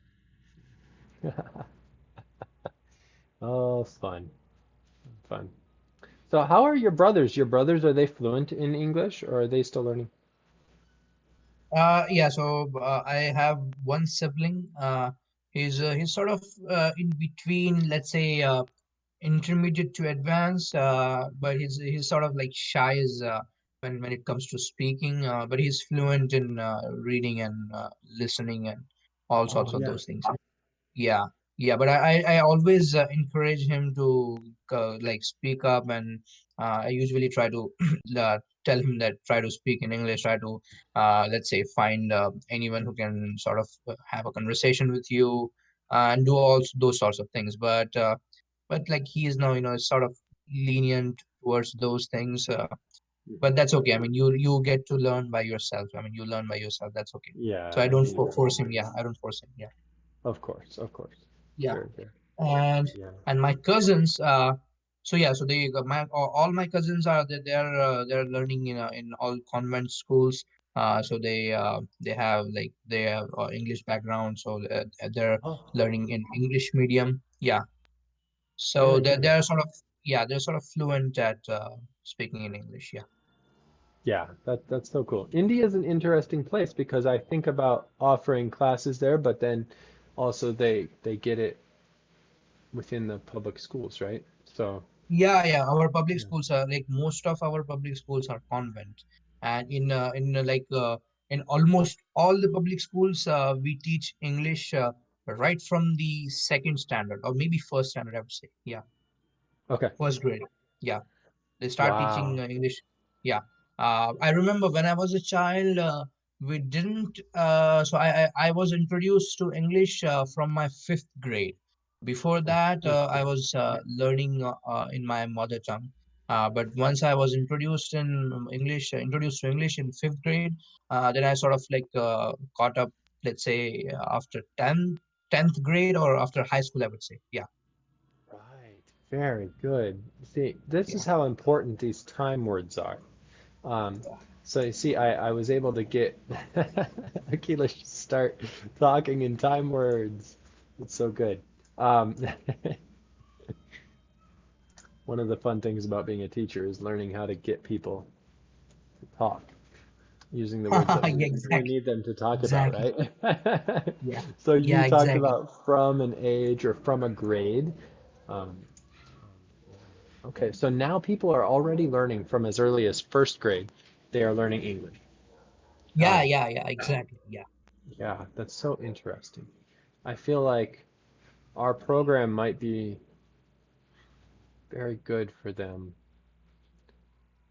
Oh, fun, fun. So how are your brothers? Your brothers, are they fluent in English or are they still learning? Yeah. So I have one sibling. He's sort of in between, let's say, intermediate to advanced. But he's sort of like shy as when it comes to speaking. But he's fluent in reading and listening and all Oh sorts of yeah. those things. Yeah, yeah, but I always encourage him to like speak up, and I usually try to tell him that try to speak in English, try to let's say find anyone who can sort of have a conversation with you and do all those sorts of things. But like he is now, sort of lenient towards those things. But that's okay. I mean, you get to learn by yourself. I mean, you learn by yourself. That's okay. So Yeah, I don't yeah. force him. Yeah, I don't force him. Yeah. Of course, of course. Yeah. Very good. and Yeah. and my cousins so yeah, so they my all my cousins are they're learning in all convent schools. So they have like they have English background, so they're Oh, learning in English medium. Yeah, so very they're good. they're sort of, yeah, they're sort of fluent at speaking in English. Yeah. Yeah, that's so cool. India is an interesting place because I think about offering classes there, but then also they get it within the public schools, right? So, Yeah, yeah. Our public yeah. schools are like most of our public schools are convent, and in almost all the public schools, we teach English right from the second standard or maybe first standard, I would say. Yeah, Okay. first grade. Yeah, they start teaching Wow. English. Yeah. I remember when I was a child, we didn't. So I was introduced to English from my fifth grade. Before In that, fifth I grade. was learning in my mother tongue. But once I was introduced to English in fifth grade, then I sort of like caught up, let's say, after 10th grade or after high school, I would say. Yeah. Right. Very good. See, this is Yeah. how important these time words are. Um, so you see, I was able to get Akilesh to start talking in time words. It's so good. Um, one of the fun things about being a teacher is learning how to get people to talk using the words that Yeah, we exactly. need them to talk about, Exactly. right? Yeah. So you Yeah, talked exactly. about from an age or from a grade. Um, okay, so now people are already learning from as early as first grade. They are learning English. Yeah, Um, yeah, yeah, exactly. Yeah. yeah, that's so interesting. I feel like our program might be very good for them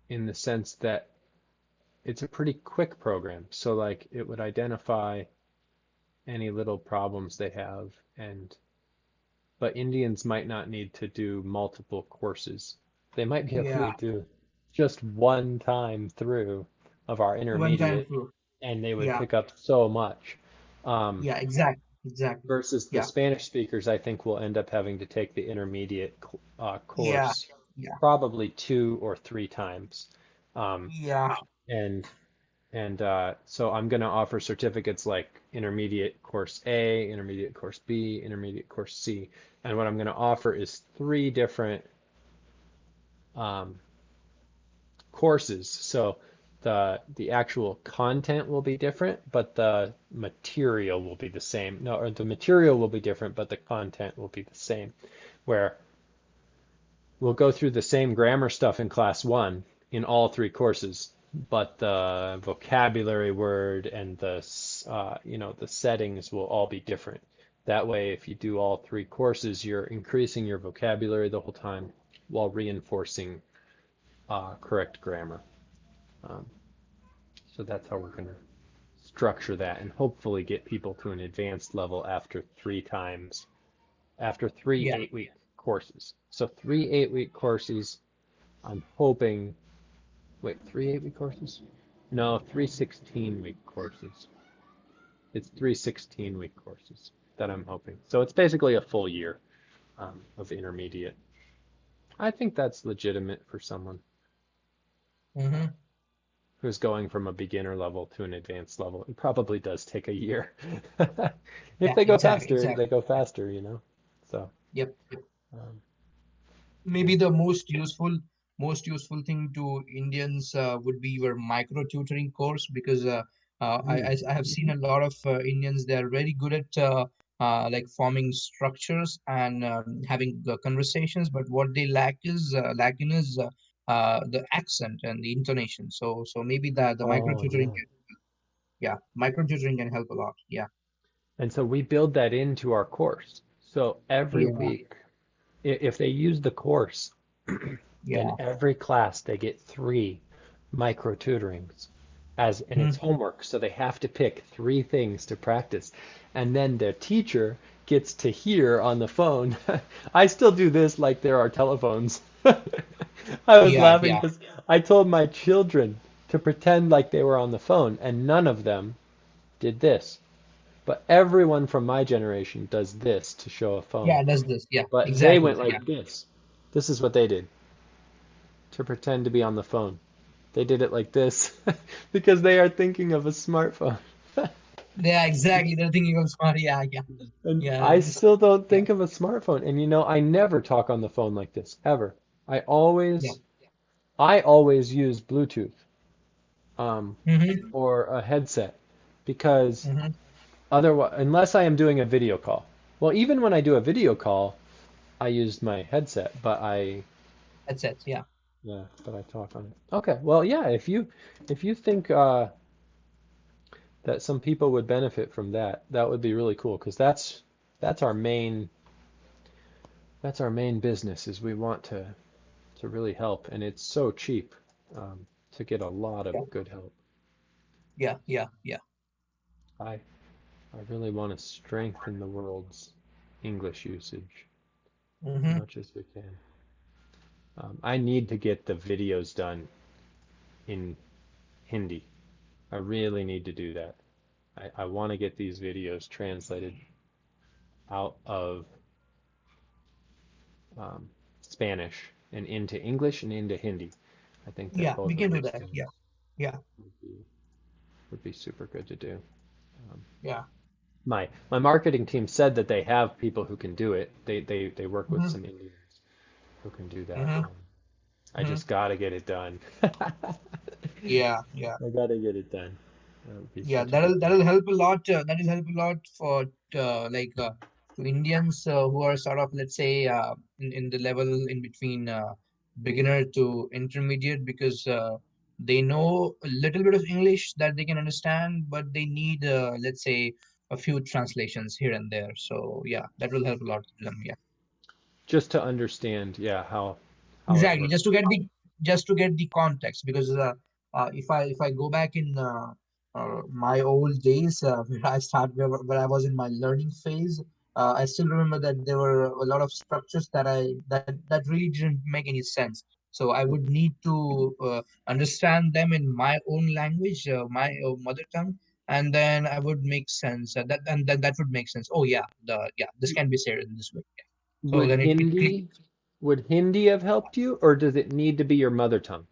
in the sense that it's a pretty quick program. So like it would identify any little problems they have and but Indians might not need to do multiple courses. They might be able to Yeah. do just one time through of our One time intermediate through. and they would Yeah. pick up so much. Um, Yeah, exactly. Exactly. versus the Yeah. Spanish speakers, I think will end up having to take the intermediate Yeah. course Yeah. probably 2 or 3 times. Um, Yeah. and so I'm going to offer certificates like intermediate course A, intermediate course B, intermediate course C. And what I'm going to offer is 3 different um, courses. So the actual content will be different, but the material will be the same. No, or the material will be different, but the content will be the same. Where we'll go through the same grammar stuff in class one in all three courses, but the vocabulary word and the settings will all be different. That way, if you do all three courses, you're increasing your vocabulary the whole time while reinforcing correct grammar. Um, so that's how we're going to structure that and hopefully get people to an advanced level after three Yeah. 8-week courses. So three 8-week courses, I'm hoping, wait, three 8-week courses? No, three 16-week courses. It's three 16-week courses that I'm hoping. So it's basically a full year of intermediate. I think that's legitimate for someone Mm-hmm. who's going from a beginner level to an advanced level. It probably does take a year. If Yeah, they go exactly, faster, they exactly. go Yeah. faster, you know? So, Yep, yep. um, Maybe yeah. the most useful thing to Indians would be your micro tutoring course, because Mm. I have seen a lot of Indians. They are very good at like forming structures and having conversations, but what they lack in is the accent and the intonation. So maybe the micro Oh, tutoring yeah. micro tutoring can help a lot. Yeah, And so we build that into our course. So every yeah, week, if they use the course in yeah. every class, they get three micro tutorings and it's Mhm. homework. So they have to pick three things to practice. And then their teacher gets to hear on the phone. I still do this like there are telephones. I was Yeah, laughing yeah. because I told my children to pretend like they were on the phone, and none of them did this. But everyone from my generation does this to show a phone. Yeah, does this. Yeah, But they exactly. went Yeah. like this. This is what they did to pretend to be on the phone. They did it like this because they are thinking of a smartphone. Yeah, exactly. They're thinking of smart. Yeah, yeah, And yeah. I This. still don't Yeah, think of a smartphone. And I never talk on the phone like this, ever. I yeah. always I always use Bluetooth Mm-hmm. or a headset because Mm-hmm. otherwise, unless I am doing a video call. Well, even when I do a video call, I use my headset, That's it. Yeah. but I talk on it. Okay, well, yeah, if you think that some people would benefit from that, that would be really cool because that's our main that's our main business is we want to really help, and it's so cheap to get a lot Yeah. of good help. Yeah. Yeah. Yeah. I I really want to strengthen the world's English usage as Mm-hmm. much as we can. I need to get the videos done in Hindi. I really need to do that. I want to get these videos translated out of um, Spanish and into English and into Hindi. I think that Yeah. We both of can do those that. Yeah. things Yeah. would be would be super good to do. Um, Yeah. my marketing team said that they have people who can do it. They work with Mm-hmm. some Indians who can do that. Mm-hmm. I Mm-hmm. just gotta get it done. Yeah. Yeah. I gotta get it done. That would be Yeah. such a good thing. That'll help a lot. That'll help a lot for like to Indians who are sort of, let's say, in the level in between beginner to intermediate, because they know a little bit of English that they can understand, but they need, let's say, a few translations here and there. So yeah, that will help a lot to them. Yeah. Just to understand, yeah, how it Exactly, just to works. get the context, because if I go back in my old days, where where I was in my learning phase, I still remember that there were a lot of structures that really didn't make any sense. So I would need to understand them in my own language, my mother tongue, and then I would make sense. And then that would make sense. Oh yeah, this can be said in this way. Yeah. So Would then it Hindi clicks. would Hindi have helped you, or does it need to be your mother tongue?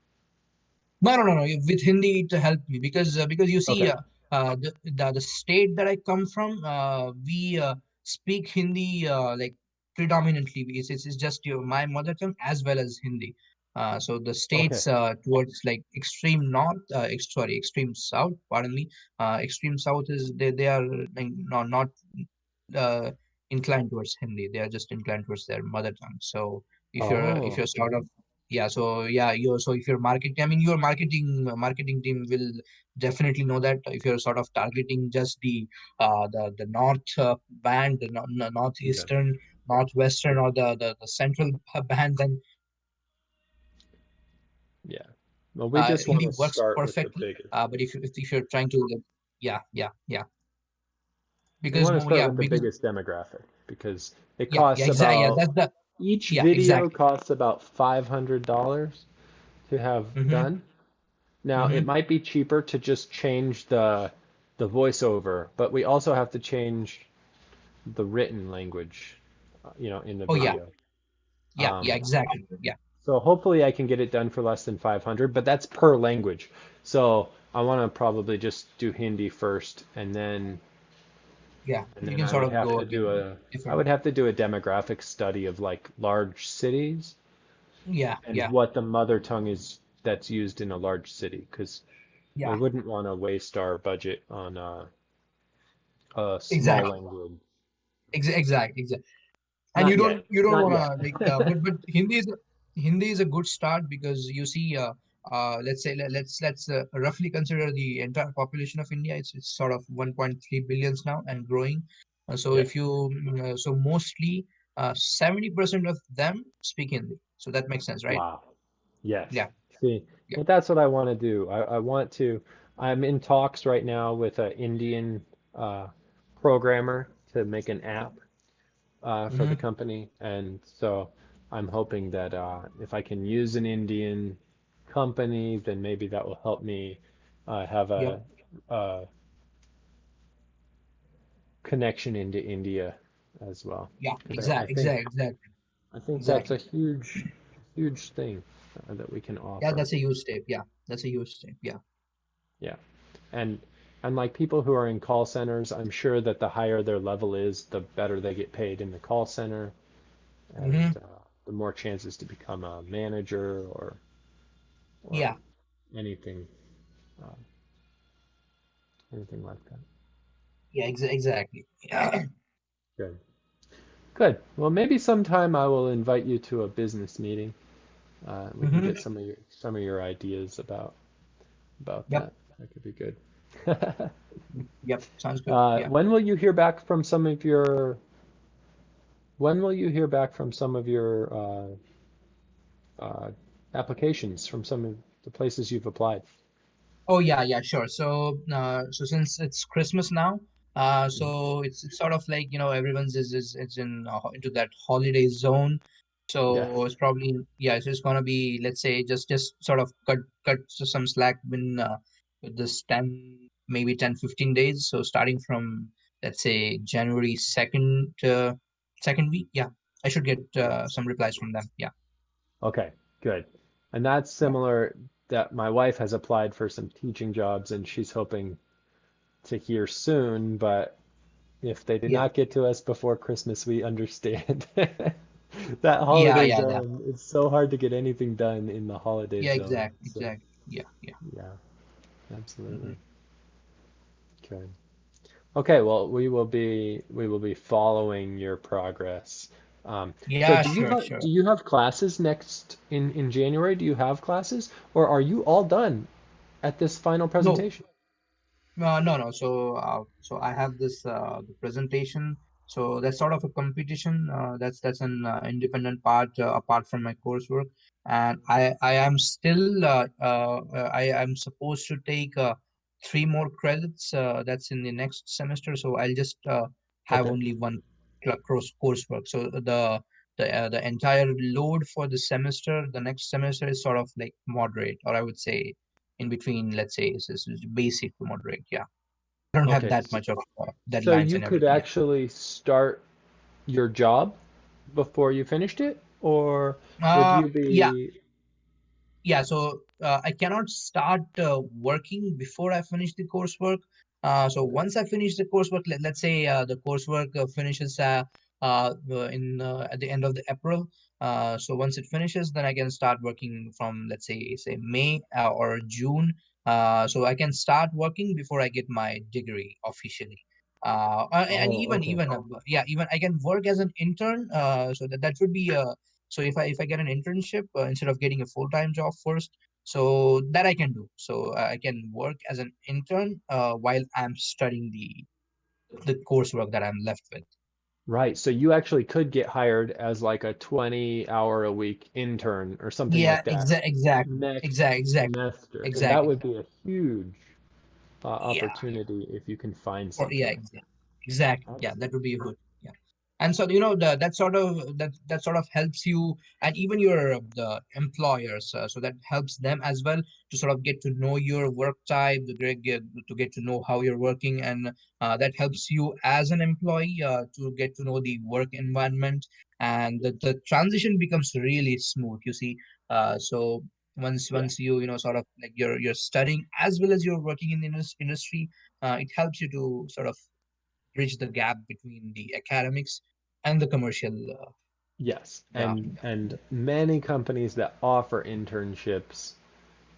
No, no, no, no. With Hindi, it helped me, because you see, Okay. the state that I come from, we speak Hindi like predominantly. It's just my mother tongue as well as Hindi. So the Okay. states towards like extreme north, sorry, extreme south, pardon me, extreme south is they are like, not uh, inclined towards Hindi. They are just inclined towards their mother tongue. So if Oh, you're sort of yeah, so yeah, you so if you're marketing, I mean, your marketing team will definitely know that if you're sort of targeting just the north band, the okay. northeastern, northwestern, or the central band, then Yeah. Well, we just want Hindi to works start with the perfectly. biggest. But if you're trying to yeah, We because want to more start yeah with the because biggest demographic because it yeah costs exactly yeah about that's the each yeah video exactly. costs about $500 to have Mm-hmm. done. Now, it Mm-hmm. might be cheaper to just change the voiceover, but we also have to change the written language, in the Oh yeah, video. yeah, Um, exactly. Yeah, so hopefully I can get it done for less than 500, but that's per language. So I want to probably just do Hindi first, and then yeah. and You then can I sort would of have go to do again a I different. would have to do a demographic study of like large cities Yeah, and yeah, what the mother tongue is that's used in a large city, because we yeah. wouldn't want to waste our budget on a small Exactly, language. exactly. And Not yet. you don't Not want yet. to like but Hindi is a good start because you see let's say let's roughly consider the entire population of India. It's sort of 1.3 billions now and growing. So Yeah. if you so mostly 70% of them speak Hindi. So that makes sense, right? Wow. Yes. Yeah. See, Yeah. but that's what I want to do. I'm in talks right now with an Indian uh, programmer to make an app for the Mm-hmm. company. And so I'm hoping that if I can use an Indian company, then maybe that will help me have Yep. a connection into India as well. Yeah. Because Exactly. I think that's Exactly. a huge thing that we can Yeah, offer. that's a huge step. Yeah, that's a huge step. Yeah. Yeah. And and like people who are in call centers, I'm sure that the higher their level is, the better they get paid in the call center, and Mm-hmm. the more chances to become a manager or Yeah. anything uh, anything like that. Yeah. Exactly. Yeah. Good. Good. Well, maybe sometime I will invite you to a business meeting. We can Mm-hmm. get some of your ideas about Yep. that. That could be good. Yep. Sounds good. Yeah. When will you hear back from some of your when will you hear back from some of your applications from some of the places you've applied? Oh yeah, sure. So since it's Christmas now, Mhm. so it's sort of like everyone's is in into that holiday zone. So Yes. it's probably yeah, it's just gonna be let's say just sort of cut some slack with this 10 maybe 10-15 days. So starting from let's say January 2nd second week, yeah, I should get Yes. some replies from them. Yeah, Okay, good. And that's yeah, similar that my wife has applied for some teaching jobs and she's hoping to hear soon, but if they did yeah, not get to us before Christmas, we understand. That yeah, holiday yeah. zone, it's so hard to get anything done in the holiday Yeah, zone. So, exactly. Yeah. yeah, Hmm. absolutely. Okay. Okay, well, we will be following your progress. So Yeah, do sure. you have classes next in January? Do you have classes, or are you all done at this final No, presentation? no. So I have this the presentation. So that's sort of a competition. That's an independent part apart from my coursework, and I am still I am supposed to take 3 more credits. That's in the next semester. So I'll just have Okay. only one coursework. So the entire load for the semester, the next semester is sort of like moderate, or I would say in between, let's say, is basic to moderate. Yeah. I don't have Okay. that So, much of so deadlines you and could everything. Yeah. actually start your job before you finished it, or would Uh, you yeah, be yeah. So I cannot start working before I finish the coursework. So once I finish the coursework, let's say the coursework finishes in at the end of the April. So once it finishes, then I can start working from, let's say May or June. So I can start working before I get my degree officially. And Oh, okay. yeah, even I can work as an intern. So that would be so if I get an internship instead of getting a full-time job first, so that I can do. So I can work as an intern while I'm studying the coursework that I'm left with. Right. So you actually could get hired as like a 20-hour a week intern or something Yeah, like that next exactly, semester. And that exactly. would be a huge Yeah, opportunity if you can find or yeah, something. exactly. Yeah, That's, that would be good. Yeah, and so that sort of helps you, and even your the employers. So that helps them as well to sort of get to know your work type, to get to know how you're working, and that helps you as an employee to get to know the work environment, and the transition becomes really smooth. You see, so yeah. once you sort of like you're studying as well as you're working in the industry, it helps you to sort of bridge the gap between the academics and the commercial. Yes. Yeah, And many companies that offer internships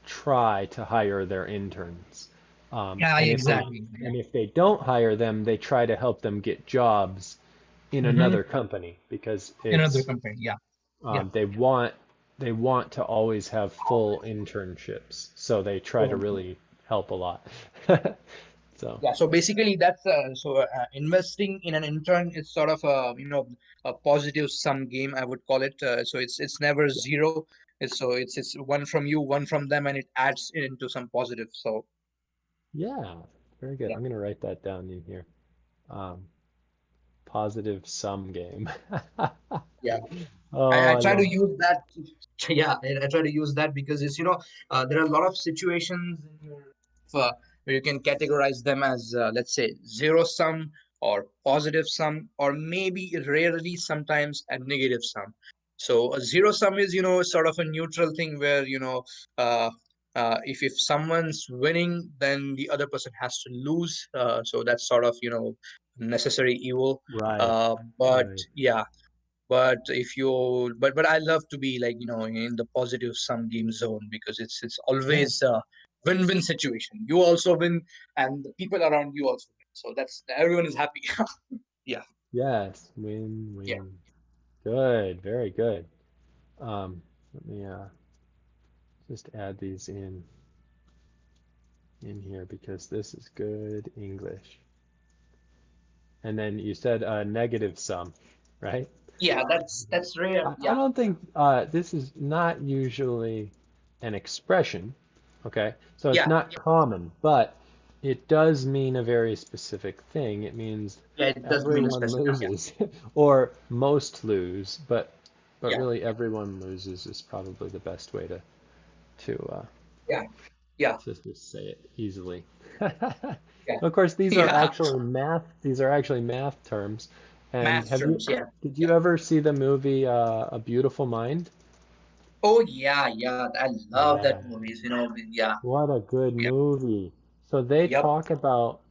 try to hire their interns. yeah, And exactly. Yeah, if they don't hire them, they try to help them get jobs in mm-hmm. another company because Another it's company. Yeah, yeah. they want to always have full internships, so they try to So, really help a lot. So yeah, so basically that's investing in an intern is sort of a positive sum game, I would call it. So it's never yeah, zero. It's one from you, one from them, and it adds into some positive. So yeah, very good. yeah, I'm gonna write that down in here. Um, Positive sum game. yeah. Oh, I I try to love. use that. Yeah, I try to use that because it's there are a lot of situations in your where you can categorize them as let's say zero sum or positive sum or maybe rarely sometimes a negative sum. So a zero sum is sort of a neutral thing where uh, if someone's winning then the other person has to lose. So that's sort of necessary evil. Right, But right. yeah, but if you but I love to be like in the positive sum game zone because it's Yeah. always a win-win situation. You also win and the people around you also win, so that's everyone is happy. Yeah, Yes. Win, yeah, win. Good. Very good. Let me just add these in here because this is good English. And then you said negative sum, right? yeah, that's rare. I Yeah, don't think this is not usually an expression, okay? So it's yeah, not common, but it does mean a very specific thing. It means yeah, it does mean a everyone specific. Yeah, loses, or most lose, but yeah, really everyone loses is probably the best way to yeah, yeah, to say it easily. yeah. Of course, Yeah, these are actually math terms. And math terms. Yeah, did yeah. you ever see the movie A Beautiful Mind? Oh yeah, yeah, I love that Yeah. movies. Yeah, What a good yeah, movie. So they yep, talk about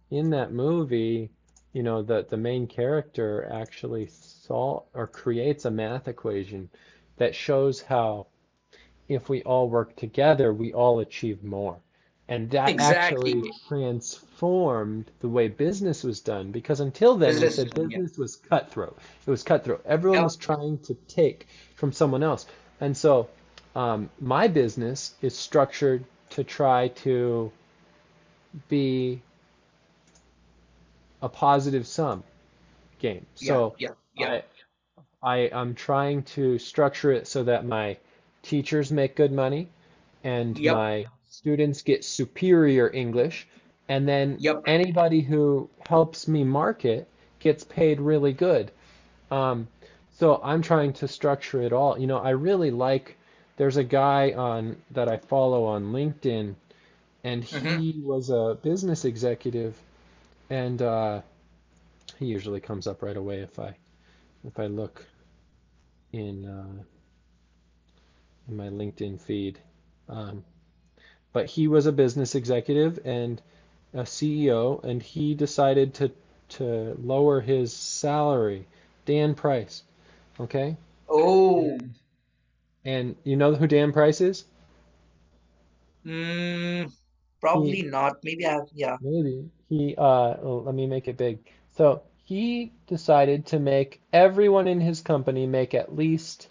in that movie, the main character actually solve or creates a math equation that shows how if we all work together, we all achieve more. And that actually exactly. transformed the way business was done because until then we Business is said done. Yeah, business was cutthroat. It was cutthroat. Everyone yep, was trying to take from someone else. And so my business is structured to try to be a positive sum game. yeah, So yeah, yeah. I, I'm trying to structure it so that my teachers make good money and Yep, my students get superior English, and then yep. anybody who helps me market gets paid really good. Um, so I'm trying to structure it all. I really like, there's a guy on that I follow on LinkedIn, and Mm-hmm. he was a business executive, and he usually comes up right away if I look in my LinkedIn feed. Um, but he was a business executive and a CEO, and he decided to lower his salary. Dan Price, okay? Oh, And and you know who Dan Price is? mm, He probably not. Maybe I have, yeah. maybe he well, let me make it big. So he decided to make everyone in his company make at least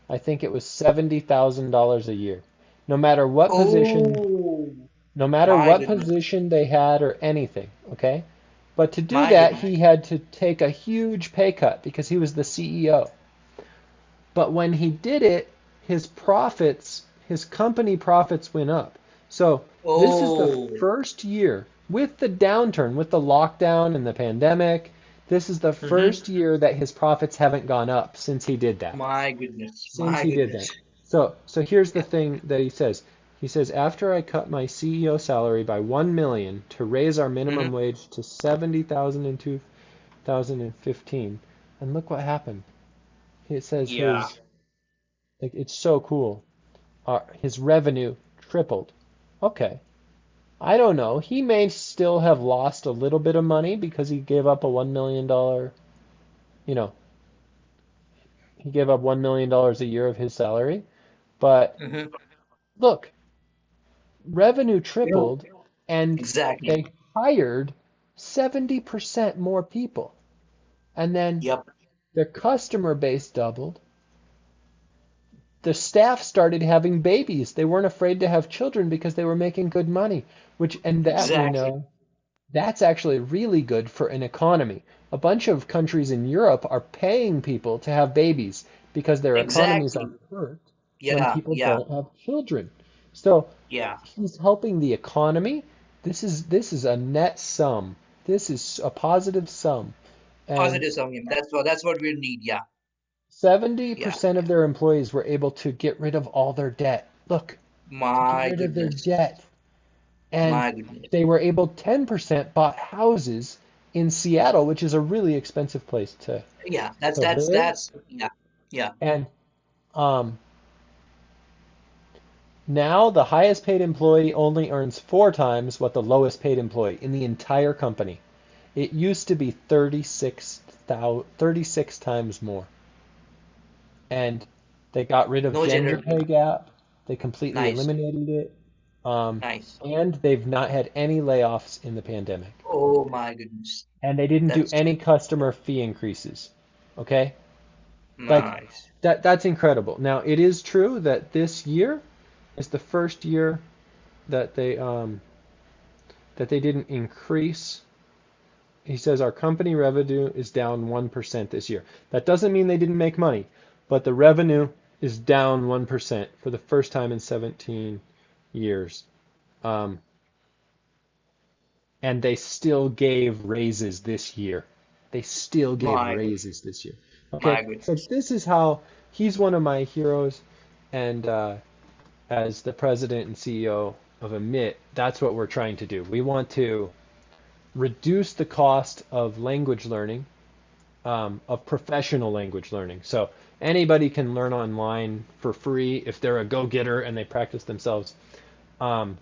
I think it was $70,000 a year. No matter what position, Oh, no matter my what goodness. position they had or anything, okay? But to do My that, goodness. he had to take a huge pay cut because he was the CEO. But when he did it, his company profits went up. So this is the Oh, first year with the downturn, with the lockdown and the pandemic. This is the mm-hmm. first year that his profits haven't gone up since he did that. My goodness. Since My he did that. goodness. So here's the Yeah. thing that he says. He says after I cut my CEO salary by 1 million to raise our Mm-hmm. minimum wage to 70,000 in 2015, and look what happened. It says Yeah. his like it's so cool. His revenue tripled. Okay. I don't know. He may still have lost a little bit of money because he gave up a $1 million, you know, he gave up $1 million a year of his salary. But Mm-hmm. look, revenue You know, tripled and exactly. they hired 70% more people. And then Yep. their customer base doubled. The staff started having babies. They weren't afraid to have children because they were making good money, which, and that we Exactly. know, that's actually really good for an economy. A bunch of countries in Europe are paying people to have babies because their economies are Exactly. hurt when Yeah. people Yeah. don't have children. So Yeah. he's helping the economy. This is a net sum. This is a positive sum. And Positive something. That's what we need. Yeah. Yeah. 70% of their employees were able to get rid of all their debt. Look, to get My rid of their goodness. debt. And My goodness. they were able 10% bought houses in Seattle, which is a really expensive place Yeah. That's to that's live. that's yeah. Yeah. And um, now the highest paid employee only earns 4 times what the lowest paid employee in the entire company. It used to be 36 times more. And they got rid of No gender gender. pay gap. They completely Nice. eliminated it. Um, Nice. and they've not had any layoffs in the pandemic. Oh my goodness. And they didn't do That's any customer fee increases. Okay? Like nice. that's incredible. Now, it is true that this year is the first year that they didn't increase. He says our company revenue is down 1% this year. That doesn't mean they didn't make money, but the revenue is down 1% for the first time in 17 years. Um, and they still gave raises this year. They still gave My good. raises this year. Okay, My so goodness. this is how he's one of my heroes, and as the president and CEO of Emit, that's what we're trying to do. We want to reduce the cost of language learning, of professional language learning. So anybody can learn online for free if they're a go-getter and they practice themselves. Um,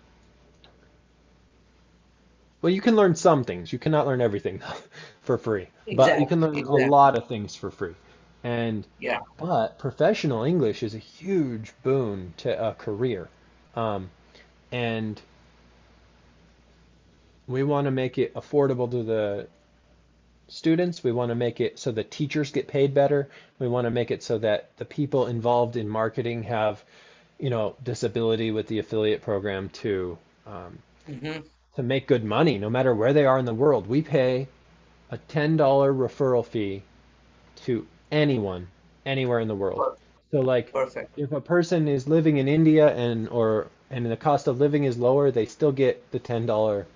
well, you can learn some things. You cannot learn everything for free, but you can Exactly. learn a Exactly. lot of things for free. And Yeah. but professional English is a huge boon to a career. Um, and we want to make it affordable to the students. We want to make it so the teachers get paid better. We want to make it so that the people involved in marketing have, disability with the affiliate program um, Mm-hmm. to make good money no matter where they are in the world. We pay a $10 referral fee to anyone anywhere in the world. Perfect. So like Perfect. if a person is living in India and the cost of living is lower, they still get the $10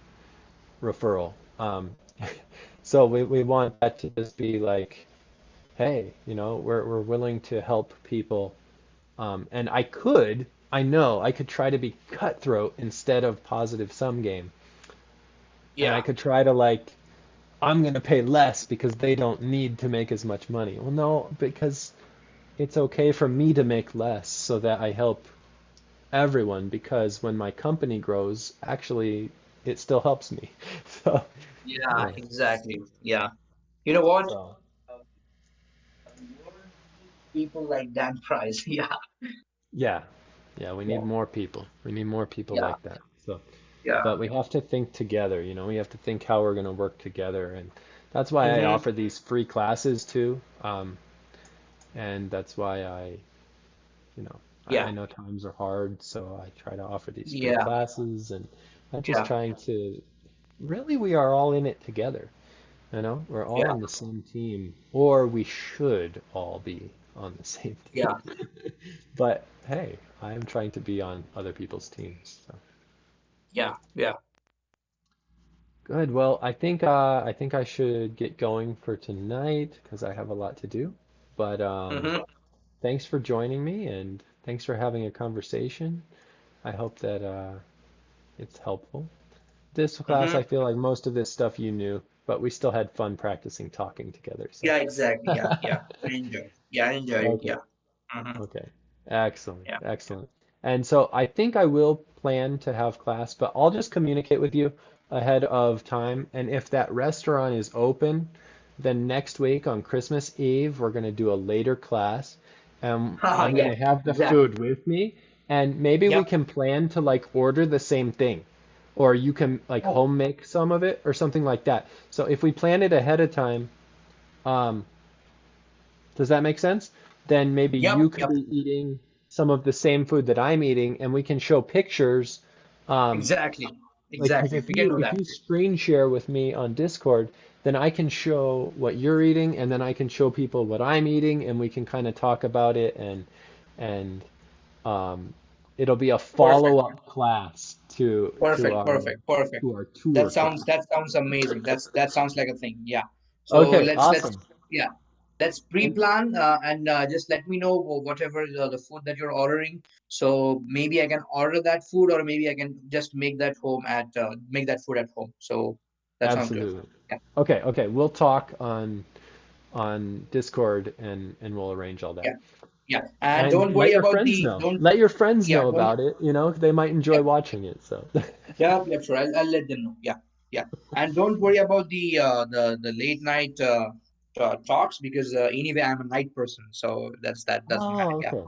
referral. So we want that to just be like, hey, we're willing to help people. And I know I could try to be cutthroat instead of positive sum game. And I Yeah. could try to like, I'm gonna pay less because they don't need to make as much money. Well, no, because it's okay for me to make less so that I help everyone because when my company grows, actually it still helps me. So, Yeah. yeah. Exactly. Yeah. You know what? So, people like Dan Price. Yeah, Yeah. Yeah, we need yeah, more people. We need more people yeah, like that. So, yeah. but we have to think together, you know, we have to think how we're going to work together. And that's why I Mm-hmm. offer these free classes too. And that's why you know, I Yeah, know times are hard, so I try to offer these free yeah, classes. And I'm just yeah, trying to, really, we are all in it together. You know, we're all yeah, on the same team, or we should all be on the same team. yeah, But hey, I am trying to be on other people's teams. So yeah, yeah. good. Well, I think I should get going for tonight because I have a lot to do. But Mm-hmm. thanks for joining me and thanks for having a conversation. I hope that it's helpful. This class, Mm-hmm. I feel like most of this stuff you knew, but we still had fun practicing talking together. So Yeah, exactly. Yeah, yeah. I enjoyed. Yeah, I enjoyed it. okay. Yeah. Mm-hmm. Okay. Excellent. Yeah. Excellent. And so I think I will plan to have class, but I'll just communicate with you ahead of time. And if that restaurant is open, then next week on Christmas Eve, we're going to do a later class. Haha, I'm going yeah. to have the Exactly. food with me, and maybe we Yep. can plan to like order the same thing, or you can like Oh, home make some of it or something like that. So if we plan it ahead of time, um, does that make sense? Then maybe you yep, could yep. be eating some of the same food that I'm eating, and we can show pictures. Um, Exactly. like, because Exactly. We can do if that. you screen share with me on Discord, then I can show what you're eating, and then I can show people what I'm eating, and we can kind of talk about it, and um, it'll be a Perfect. follow-up class Perfect. Perfect. Perfect. to our tour class. That sounds amazing. That sounds like a thing. Yeah. So Okay, let's awesome. yeah. Let's And pre-plan and just let me know whatever the food that you're ordering. So maybe I can order that food, or maybe I can just make that food at home. So that sounds good. absolutely. Yeah. Okay, okay, we'll talk on Discord and we'll arrange all that. Yeah. Yeah. And And don't let worry your about friends the know. don't Let your friends yeah know don't about it. You know, they might enjoy yeah watching it. So yeah yeah sure. I'll let them know. Yeah. Yeah. And don't worry about the late night talks, because anyway I'm a night person, so that doesn't matter. oh, Yeah. okay.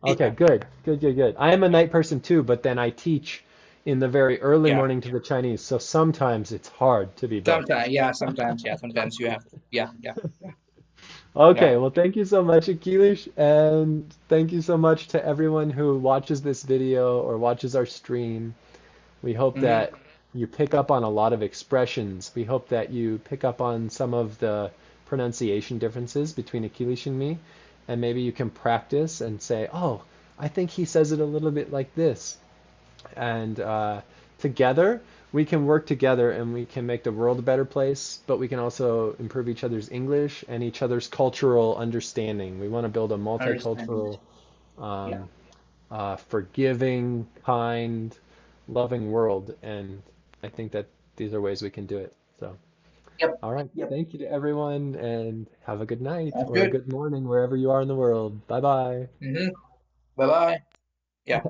Okay, Yeah. good. Good, good, good. I am a night person too, but then I teach in the very early Yeah. morning to the Chinese, so sometimes it's hard to be both. Sometimes, yeah, sometimes you have to. Yeah, yeah, yeah, yeah. Okay, well, thank you so much, Akilish, and thank you so much to everyone who watches this video or watches our stream. We hope Mm-hmm. that you pick up on a lot of expressions. We hope that you pick up on some of the pronunciation differences between Akilish and me, and maybe you can practice and say, "Oh, I think he says it a little bit like this." And together, we can work together and we can make the world a better place, but we can also improve each other's English and each other's cultural understanding. We want to build a Understanding. multicultural, Yeah. um, forgiving, kind, loving world. And I think that these are ways we can do it. So, Yep. all right. Yep. Thank you to everyone and have a good night That's or a good. good morning wherever you are in the world. Bye bye. Mm-hmm. Bye bye. Yeah.